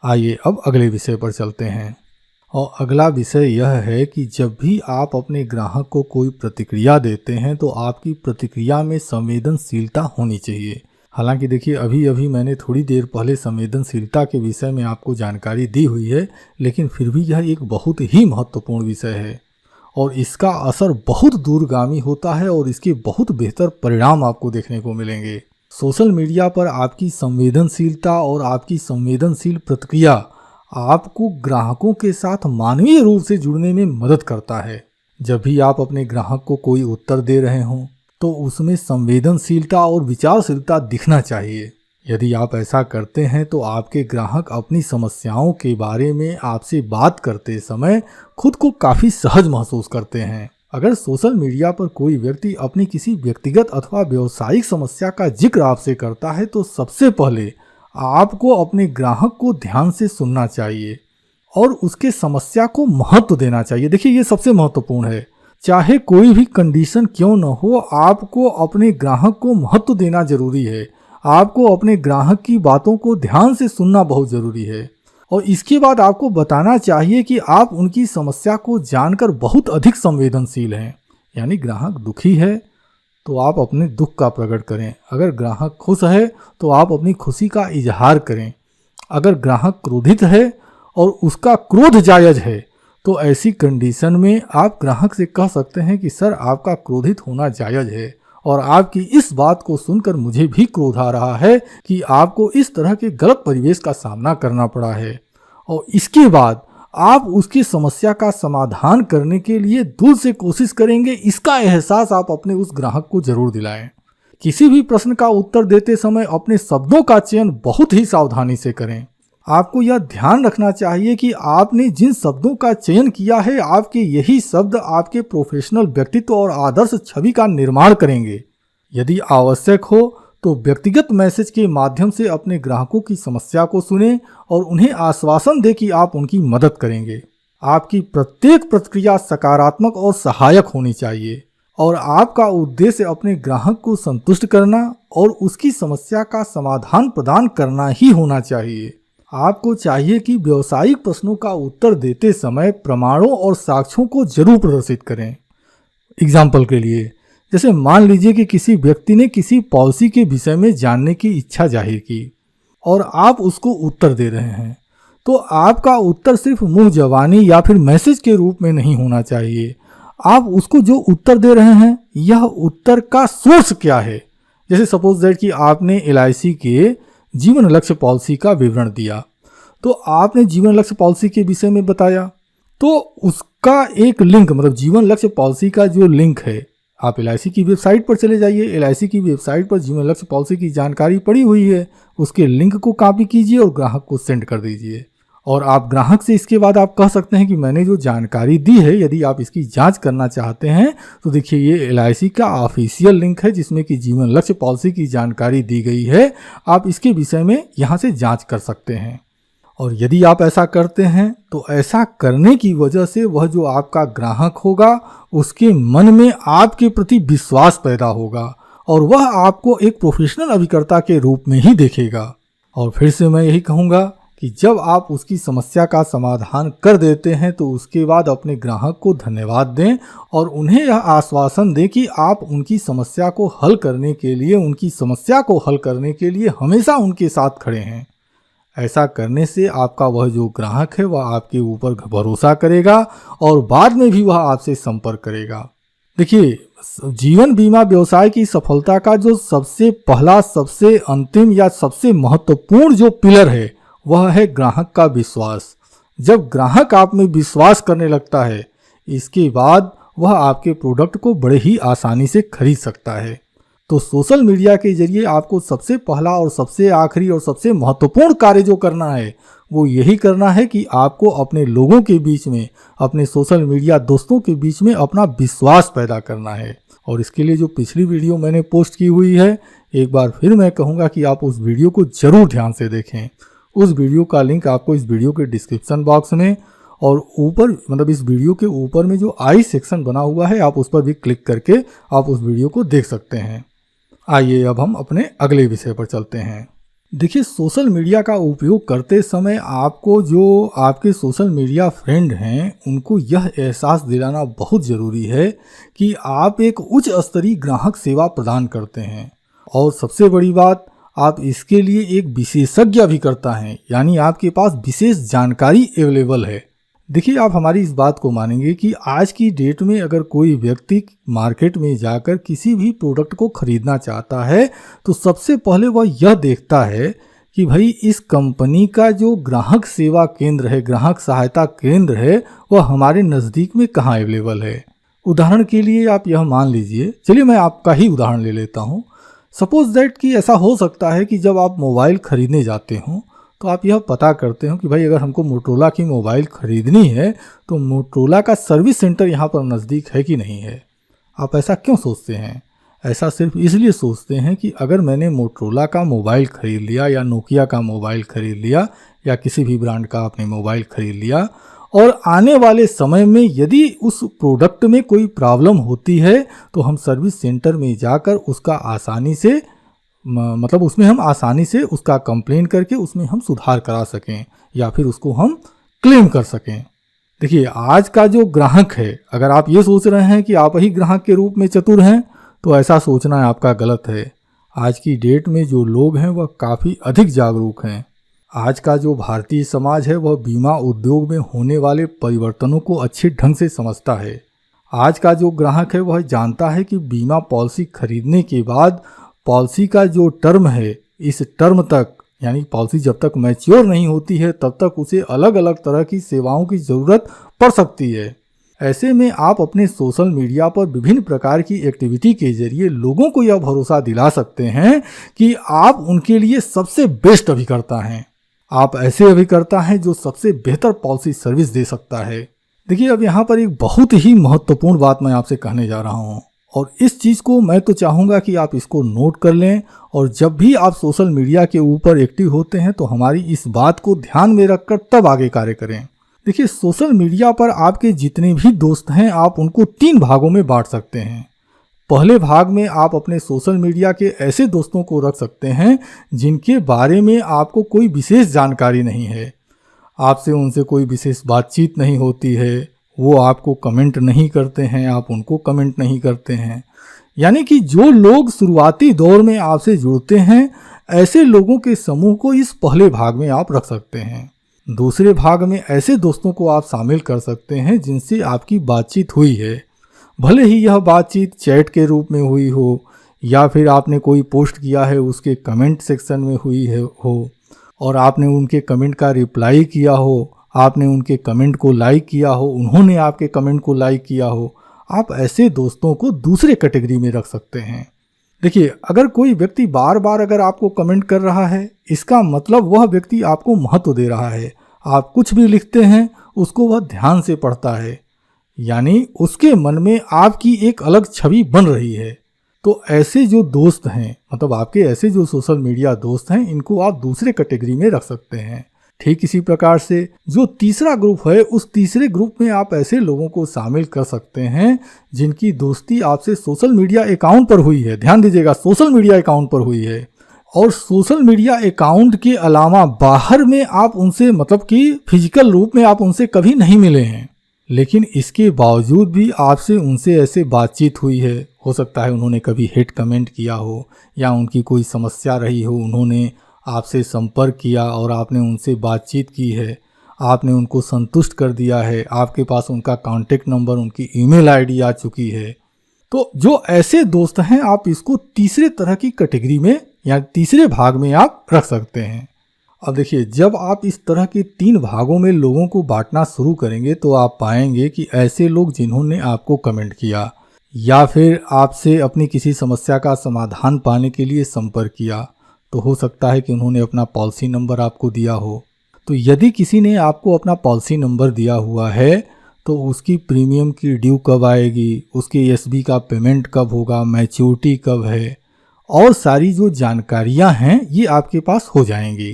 आइए अब अगले विषय पर चलते हैं और अगला विषय यह है कि जब भी आप अपने ग्राहक को कोई प्रतिक्रिया देते हैं तो आपकी प्रतिक्रिया में संवेदनशीलता होनी चाहिए। हालांकि देखिए, अभी अभी मैंने थोड़ी देर पहले संवेदनशीलता के विषय में आपको जानकारी दी हुई है, लेकिन फिर भी यह एक बहुत ही महत्वपूर्ण विषय है और इसका असर बहुत दूरगामी होता है और इसके बहुत बेहतर परिणाम आपको देखने को मिलेंगे। सोशल मीडिया पर आपकी संवेदनशीलता और आपकी संवेदनशील प्रतिक्रिया आपको ग्राहकों के साथ मानवीय रूप से जुड़ने में मदद करता है। जब भी आप अपने ग्राहक को कोई उत्तर दे रहे हों तो उसमें संवेदनशीलता और विचारशीलता दिखना चाहिए। यदि आप ऐसा करते हैं तो आपके ग्राहक अपनी समस्याओं के बारे में आपसे बात करते समय खुद को काफ़ी सहज महसूस करते हैं अगर सोशल मीडिया पर कोई व्यक्ति अपनी किसी व्यक्तिगत अथवा व्यवसायिक समस्या का जिक्र आपसे करता है तो सबसे पहले आपको अपने ग्राहक को ध्यान से सुनना चाहिए और उसके समस्या को महत्व देना चाहिए। देखिए, ये सबसे महत्वपूर्ण है। चाहे कोई भी कंडीशन क्यों न हो, आपको अपने ग्राहक को महत्व देना जरूरी है। आपको अपने ग्राहक की बातों को ध्यान से सुनना बहुत ज़रूरी है और इसके बाद आपको बताना चाहिए कि आप उनकी समस्या को जानकर बहुत अधिक संवेदनशील हैं। यानी ग्राहक दुखी है तो आप अपने दुख का प्रकट करें, अगर ग्राहक खुश है तो आप अपनी खुशी का इजहार करें। अगर ग्राहक क्रोधित है और उसका क्रोध जायज़ है तो ऐसी कंडीशन में आप ग्राहक से कह सकते हैं कि सर, आपका क्रोधित होना जायज़ है और आपकी इस बात को सुनकर मुझे भी क्रोध आ रहा है कि आपको इस तरह के गलत परिवेश का सामना करना पड़ा है। और इसके बाद आप उसकी समस्या का समाधान करने के लिए दिल से कोशिश करेंगे। इसका एहसास आप अपने उस ग्राहक को जरूर दिलाएं। किसी भी प्रश्न का उत्तर देते समय अपने शब्दों का चयन बहुत ही सावधानी से करें। आपको यह ध्यान रखना चाहिए कि आपने जिन शब्दों का चयन किया है, आपके यही शब्द आपके प्रोफेशनल व्यक्तित्व और आदर्श छवि का निर्माण करेंगे। यदि आवश्यक हो तो व्यक्तिगत मैसेज के माध्यम से अपने ग्राहकों की समस्या को सुनें और उन्हें आश्वासन दें कि आप उनकी मदद करेंगे। आपकी प्रत्येक प्रतिक्रिया सकारात्मक और सहायक होनी चाहिए और आपका उद्देश्य अपने ग्राहक को संतुष्ट करना और उसकी समस्या का समाधान प्रदान करना ही होना चाहिए। आपको चाहिए कि व्यावसायिक प्रश्नों का उत्तर देते समय प्रमाणों और साक्ष्यों को जरूर प्रदर्शित करें। एग्जाम्पल के लिए, जैसे मान लीजिए कि किसी व्यक्ति ने किसी पॉलिसी के विषय में जानने की इच्छा जाहिर की और आप उसको उत्तर दे रहे हैं, तो आपका उत्तर सिर्फ मुंह जबानी या फिर मैसेज के रूप में नहीं होना चाहिए। आप उसको जो उत्तर दे रहे हैं, यह उत्तर का सोर्स क्या है। जैसे सपोज दैट कि आपने LIC के जीवन लक्ष्य पॉलिसी का विवरण दिया, तो आपने जीवन लक्ष्य पॉलिसी के विषय में बताया, तो उसका एक लिंक, मतलब जीवन लक्ष्य पॉलिसी का जो लिंक है, आप LIC की वेबसाइट पर चले जाइए। LIC की वेबसाइट पर जीवन लक्ष्य पॉलिसी की जानकारी पड़ी हुई है, उसके लिंक को कॉपी कीजिए और ग्राहक को सेंड कर दीजिए। और आप ग्राहक से इसके बाद आप कह सकते हैं कि मैंने जो जानकारी दी है, यदि आप इसकी जांच करना चाहते हैं तो देखिए, ये LIC का ऑफिशियल लिंक है जिसमें कि जीवन लक्ष्य पॉलिसी की जानकारी दी गई है। आप इसके विषय में यहाँ से जांच कर सकते हैं। और यदि आप ऐसा करते हैं तो ऐसा करने की वजह से वह जो आपका ग्राहक होगा, उसके मन में आपके प्रति विश्वास पैदा होगा और वह आपको एक प्रोफेशनल अभिकर्ता के रूप में ही देखेगा। और फिर से मैं यही कहूँगा कि जब आप उसकी समस्या का समाधान कर देते हैं तो उसके बाद अपने ग्राहक को धन्यवाद दें और उन्हें यह आश्वासन दें कि आप उनकी समस्या को हल करने के लिए हमेशा उनके साथ खड़े हैं। ऐसा करने से आपका वह जो ग्राहक है वह आपके ऊपर भरोसा करेगा और बाद में भी वह आपसे संपर्क करेगा। देखिए, जीवन बीमा व्यवसाय की सफलता का जो सबसे पहला, सबसे अंतिम या सबसे महत्वपूर्ण जो पिलर है वह है ग्राहक का विश्वास। जब ग्राहक आप में विश्वास करने लगता है, इसके बाद वह आपके प्रोडक्ट को बड़े ही आसानी से खरीद सकता है। तो सोशल मीडिया के जरिए आपको सबसे पहला और सबसे आखिरी और सबसे महत्वपूर्ण कार्य जो करना है वो यही करना है कि आपको अपने लोगों के बीच में, अपने सोशल मीडिया दोस्तों के बीच में अपना विश्वास पैदा करना है। और इसके लिए जो पिछली वीडियो मैंने पोस्ट की हुई है, एक बार फिर मैं कहूँगा कि आप उस वीडियो को ज़रूर ध्यान से देखें। उस वीडियो का लिंक आपको इस वीडियो के डिस्क्रिप्शन बॉक्स में और ऊपर, मतलब इस वीडियो के ऊपर में जो आई सेक्शन बना हुआ है, आप उस पर भी क्लिक करके आप उस वीडियो को देख सकते हैं। आइए अब हम अपने अगले विषय पर चलते हैं। देखिए, सोशल मीडिया का उपयोग करते समय आपको जो आपके सोशल मीडिया फ्रेंड हैं उनको यह एहसास दिलाना बहुत ज़रूरी है कि आप एक उच्च स्तरीय ग्राहक सेवा प्रदान करते हैं। और सबसे बड़ी बात, आप इसके लिए एक विशेषज्ञ अभिकर्ता हैं, यानी आपके पास विशेष जानकारी अवेलेबल है। देखिए, आप हमारी इस बात को मानेंगे कि आज की डेट में अगर कोई व्यक्ति मार्केट में जाकर किसी भी प्रोडक्ट को खरीदना चाहता है तो सबसे पहले वह यह देखता है कि भाई इस कंपनी का जो ग्राहक सेवा केंद्र है, ग्राहक सहायता केंद्र है, वह हमारे नज़दीक में कहाँ अवेलेबल है। उदाहरण के लिए आप यह मान लीजिए, चलिए मैं आपका ही उदाहरण ले लेता हूँ। सपोज दैट कि ऐसा हो सकता है कि जब आप मोबाइल खरीदने जाते हो तो आप यह पता करते हो कि भाई अगर हमको मोटरोला की मोबाइल खरीदनी है तो मोटरोला का सर्विस सेंटर यहाँ पर नज़दीक है कि नहीं है। आप ऐसा क्यों सोचते हैं? ऐसा सिर्फ इसलिए सोचते हैं कि अगर मैंने मोटरोला का मोबाइल ख़रीद लिया या नोकिया का मोबाइल ख़रीद लिया या किसी भी ब्रांड का आपने मोबाइल ख़रीद लिया और आने वाले समय में यदि उस प्रोडक्ट में कोई प्रॉब्लम होती है तो हम सर्विस सेंटर में जाकर उसका आसानी से मतलब उसमें हम आसानी से उसका कंप्लेन करके उसमें हम सुधार करा सकें या फिर उसको हम क्लेम कर सकें। देखिए, आज का जो ग्राहक है, अगर आप ये सोच रहे हैं कि आप ही ग्राहक के रूप में चतुर हैं तो ऐसा सोचना आपका गलत है। आज की डेट में जो लोग हैं वह काफ़ी अधिक जागरूक हैं। आज का जो भारतीय समाज है वह बीमा उद्योग में होने वाले परिवर्तनों को अच्छे ढंग से समझता है। आज का जो ग्राहक है वह जानता है कि बीमा पॉलिसी खरीदने के बाद पॉलिसी का जो टर्म है, इस टर्म तक यानी पॉलिसी जब तक मैच्योर नहीं होती है तब तक उसे अलग अलग तरह की सेवाओं की ज़रूरत पड़ सकती है। ऐसे में आप अपने सोशल मीडिया पर विभिन्न प्रकार की एक्टिविटी के जरिए लोगों को यह भरोसा दिला सकते हैं कि आप उनके लिए सबसे बेस्ट अभिकर्ता हैं। आप ऐसे अभिकर्ता हैं जो सबसे बेहतर पॉलिसी सर्विस दे सकता है। देखिए, अब यहाँ पर एक बहुत ही महत्वपूर्ण बात मैं आपसे कहने जा रहा हूँ और इस चीज़ को मैं तो चाहूँगा कि आप इसको नोट कर लें और जब भी आप सोशल मीडिया के ऊपर एक्टिव होते हैं तो हमारी इस बात को ध्यान में रखकर तब आगे कार्य करें। देखिए, सोशल मीडिया पर आपके जितने भी दोस्त हैं आप उनको 3 भागों में बांट सकते हैं। पहले भाग में आप अपने सोशल मीडिया के ऐसे दोस्तों को रख सकते हैं जिनके बारे में आपको कोई विशेष जानकारी नहीं है, आपसे उनसे कोई विशेष बातचीत नहीं होती है, वो आपको कमेंट नहीं करते हैं, आप उनको कमेंट नहीं करते हैं। यानी कि जो लोग शुरुआती दौर में आपसे जुड़ते हैं ऐसे लोगों के समूह को इस पहले भाग में आप रख सकते हैं। दूसरे भाग में ऐसे दोस्तों को आप शामिल कर सकते हैं जिनसे आपकी बातचीत हुई है, भले ही यह बातचीत चैट के रूप में हुई हो या फिर आपने कोई पोस्ट किया है उसके कमेंट सेक्शन में हुई है हो और आपने उनके कमेंट का रिप्लाई किया हो, आपने उनके कमेंट को लाइक किया हो, उन्होंने आपके कमेंट को लाइक किया हो। आप ऐसे दोस्तों को दूसरे कैटेगरी में रख सकते हैं। देखिए, अगर कोई व्यक्ति बार बार अगर आपको कमेंट कर रहा है इसका मतलब वह व्यक्ति आपको महत्व दे रहा है। आप कुछ भी लिखते हैं उसको वह ध्यान से पढ़ता है, यानी उसके मन में आपकी एक अलग छवि बन रही है। तो ऐसे जो दोस्त हैं, मतलब आपके ऐसे जो सोशल मीडिया दोस्त हैं, इनको आप दूसरे कैटेगरी में रख सकते हैं। ठीक इसी प्रकार से जो तीसरा ग्रुप है उस तीसरे ग्रुप में आप ऐसे लोगों को शामिल कर सकते हैं जिनकी दोस्ती आपसे सोशल मीडिया अकाउंट पर हुई है। ध्यान दीजिएगा, सोशल मीडिया अकाउंट पर हुई है और सोशल मीडिया अकाउंट के अलावा बाहर में आप उनसे मतलब कि फिजिकल रूप में आप उनसे कभी नहीं मिले हैं, लेकिन इसके बावजूद भी आपसे उनसे ऐसे बातचीत हुई है। हो सकता है उन्होंने कभी हेट कमेंट किया हो या उनकी कोई समस्या रही हो, उन्होंने आपसे संपर्क किया और आपने उनसे बातचीत की है, आपने उनको संतुष्ट कर दिया है, आपके पास उनका कॉन्टेक्ट नंबर, उनकी ईमेल आईडी आ चुकी है। तो जो ऐसे दोस्त हैं आप इसको तीसरे तरह की कैटेगरी में या तीसरे भाग में आप रख सकते हैं। अब देखिए, जब आप इस तरह के 3 भागों में लोगों को बांटना शुरू करेंगे तो आप पाएंगे कि ऐसे लोग जिन्होंने आपको कमेंट किया या फिर आपसे अपनी किसी समस्या का समाधान पाने के लिए संपर्क किया, तो हो सकता है कि उन्होंने अपना पॉलिसी नंबर आपको दिया हो। तो यदि किसी ने आपको अपना पॉलिसी नंबर दिया हुआ है तो उसकी प्रीमियम की ड्यू कब आएगी, उसके एसबी का पेमेंट कब होगा, मैच्योरिटी कब है और सारी जो जानकारियां हैं ये आपके पास हो जाएंगी।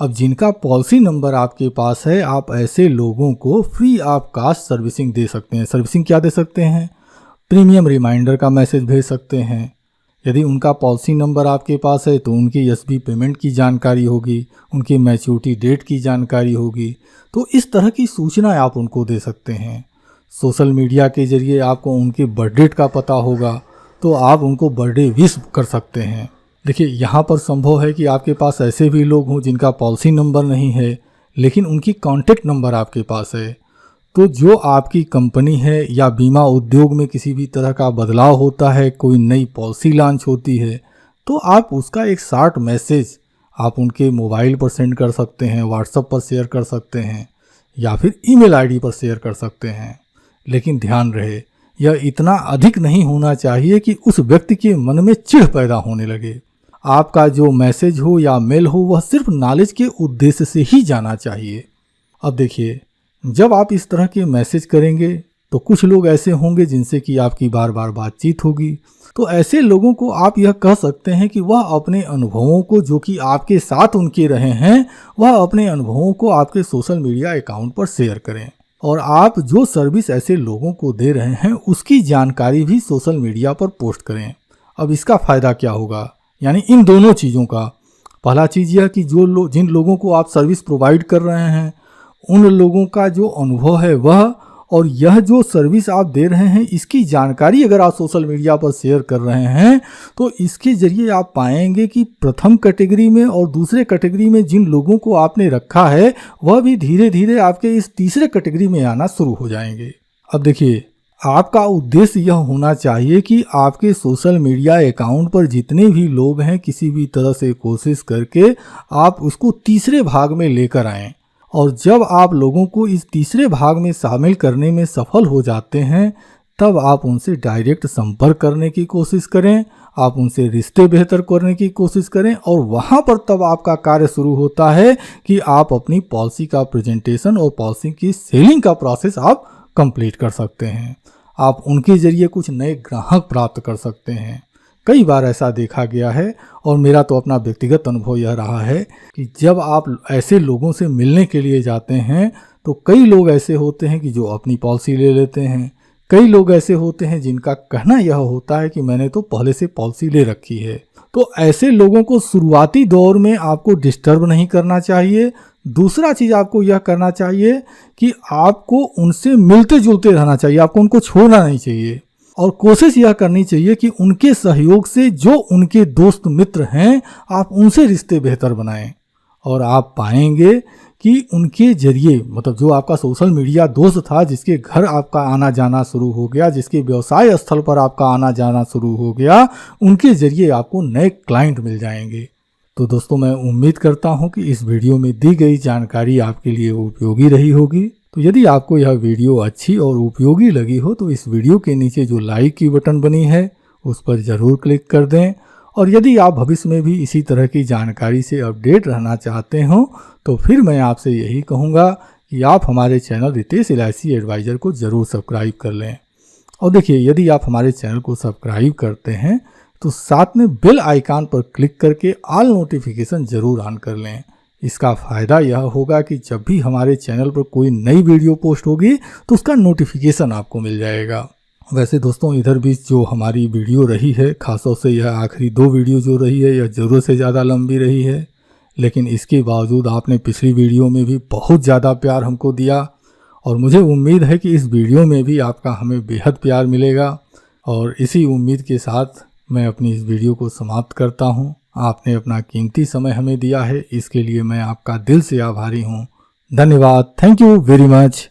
अब जिनका पॉलिसी नंबर आपके पास है आप ऐसे लोगों को फ्री ऑफ कास्ट सर्विसिंग दे सकते हैं। सर्विसिंग क्या दे सकते हैं? प्रीमियम रिमाइंडर का मैसेज भेज सकते हैं। यदि उनका पॉलिसी नंबर आपके पास है तो उनके एसबी पेमेंट की जानकारी होगी, उनके मैच्योरिटी डेट की जानकारी होगी। तो इस तरह की सूचना आप उनको दे सकते हैं। सोशल मीडिया के जरिए आपको उनके बर्थडेट का पता होगा तो आप उनको बर्थडे विश कर सकते हैं। देखिए, यहाँ पर संभव है कि आपके पास ऐसे भी लोग हों जिनका पॉलिसी नंबर नहीं है लेकिन उनकी कॉन्टेक्ट नंबर आपके पास है। तो जो आपकी कंपनी है या बीमा उद्योग में किसी भी तरह का बदलाव होता है, कोई नई पॉलिसी लॉन्च होती है, तो आप उसका एक शॉर्ट मैसेज आप उनके मोबाइल पर सेंड कर सकते हैं, व्हाट्सएप पर शेयर कर सकते हैं या फिर ईमेल आईडी पर शेयर कर सकते हैं। लेकिन ध्यान रहे, यह इतना अधिक नहीं होना चाहिए कि उस व्यक्ति के मन में चिढ़ पैदा होने लगे। आपका जो मैसेज हो या मेल हो वह सिर्फ नॉलेज के उद्देश्य से ही जाना चाहिए। अब देखिए, जब आप इस तरह के मैसेज करेंगे तो कुछ लोग ऐसे होंगे जिनसे कि आपकी बार बार बातचीत होगी। तो ऐसे लोगों को आप यह कह सकते हैं कि वह अपने अनुभवों को, जो कि आपके साथ उनके रहे हैं, वह अपने अनुभवों को आपके सोशल मीडिया अकाउंट पर शेयर करें। और आप जो सर्विस ऐसे लोगों को दे रहे हैं उसकी जानकारी भी सोशल मीडिया पर पोस्ट करें। अब इसका फ़ायदा क्या होगा, यानी इन दोनों चीज़ों का। पहला चीज़ यह कि जिन लोगों को आप सर्विस प्रोवाइड कर रहे हैं उन लोगों का जो अनुभव है वह, और यह जो सर्विस आप दे रहे हैं इसकी जानकारी अगर आप सोशल मीडिया पर शेयर कर रहे हैं तो इसके ज़रिए आप पाएंगे कि प्रथम कैटेगरी में और दूसरे कैटेगरी में जिन लोगों को आपने रखा है वह भी धीरे धीरे आपके इस तीसरे कैटेगरी में आना शुरू हो जाएंगे। अब देखिए, आपका उद्देश्य यह होना चाहिए कि आपके सोशल मीडिया अकाउंट पर जितने भी लोग हैं किसी भी तरह से कोशिश करके आप उसको तीसरे भाग में लेकर आएँ। और जब आप लोगों को इस तीसरे भाग में शामिल करने में सफल हो जाते हैं तब आप उनसे डायरेक्ट संपर्क करने की कोशिश करें, आप उनसे रिश्ते बेहतर करने की कोशिश करें। और वहाँ पर तब आपका कार्य शुरू होता है कि आप अपनी पॉलिसी का प्रेजेंटेशन और पॉलिसी की सेलिंग का प्रोसेस आप कंप्लीट कर सकते हैं। आप उनके ज़रिए कुछ नए ग्राहक प्राप्त कर सकते हैं। कई बार ऐसा देखा गया है और मेरा तो अपना व्यक्तिगत अनुभव यह रहा है कि जब आप ऐसे लोगों से मिलने के लिए जाते हैं तो कई लोग ऐसे होते हैं कि जो अपनी पॉलिसी ले लेते हैं, कई लोग ऐसे होते हैं जिनका कहना यह होता है कि मैंने तो पहले से पॉलिसी ले रखी है। तो ऐसे लोगों को शुरुआती दौर में आपको डिस्टर्ब नहीं करना चाहिए। दूसरा चीज़ आपको यह करना चाहिए कि आपको उनसे मिलते जुलते रहना चाहिए, आपको उनको छोड़ना नहीं चाहिए। और कोशिश यह करनी चाहिए कि उनके सहयोग से जो उनके दोस्त मित्र हैं आप उनसे रिश्ते बेहतर बनाएं। और आप पाएंगे कि उनके जरिए, मतलब जो आपका सोशल मीडिया दोस्त था जिसके घर आपका आना जाना शुरू हो गया, जिसके व्यवसाय स्थल पर आपका आना जाना शुरू हो गया, उनके जरिए आपको नए क्लाइंट मिल जाएंगे। तो दोस्तों, मैं उम्मीद करता हूं कि इस वीडियो में दी गई जानकारी आपके लिए उपयोगी रही होगी। तो यदि आपको यह वीडियो अच्छी और उपयोगी लगी हो तो इस वीडियो के नीचे जो लाइक की बटन बनी है उस पर ज़रूर क्लिक कर दें। और यदि आप भविष्य में भी इसी तरह की जानकारी से अपडेट रहना चाहते हो तो फिर मैं आपसे यही कहूँगा कि आप हमारे चैनल रितेश LIC एडवाइज़र को ज़रूर सब्सक्राइब कर लें। और देखिए, यदि आप हमारे चैनल को सब्सक्राइब करते हैं तो साथ में बेल आइकन पर क्लिक करके ऑल नोटिफिकेशन ज़रूर ऑन कर लें। इसका फ़ायदा यह होगा कि जब भी हमारे चैनल पर कोई नई वीडियो पोस्ट होगी तो उसका नोटिफिकेशन आपको मिल जाएगा। वैसे दोस्तों, इधर बीच जो हमारी वीडियो रही है, खासतौर से यह आखिरी 2 वीडियो जो रही है, यह ज़रूरत से ज़्यादा लंबी रही है, लेकिन इसके बावजूद आपने पिछली वीडियो में भी बहुत ज़्यादा प्यार हमको दिया और मुझे उम्मीद है कि इस वीडियो में भी आपका हमें बेहद प्यार मिलेगा। और इसी उम्मीद के साथ मैं अपनी इस वीडियो को समाप्त करता हूँ। आपने अपना कीमती समय हमें दिया है, इसके लिए मैं आपका दिल से आभारी हूँ। धन्यवाद। Thank you very much.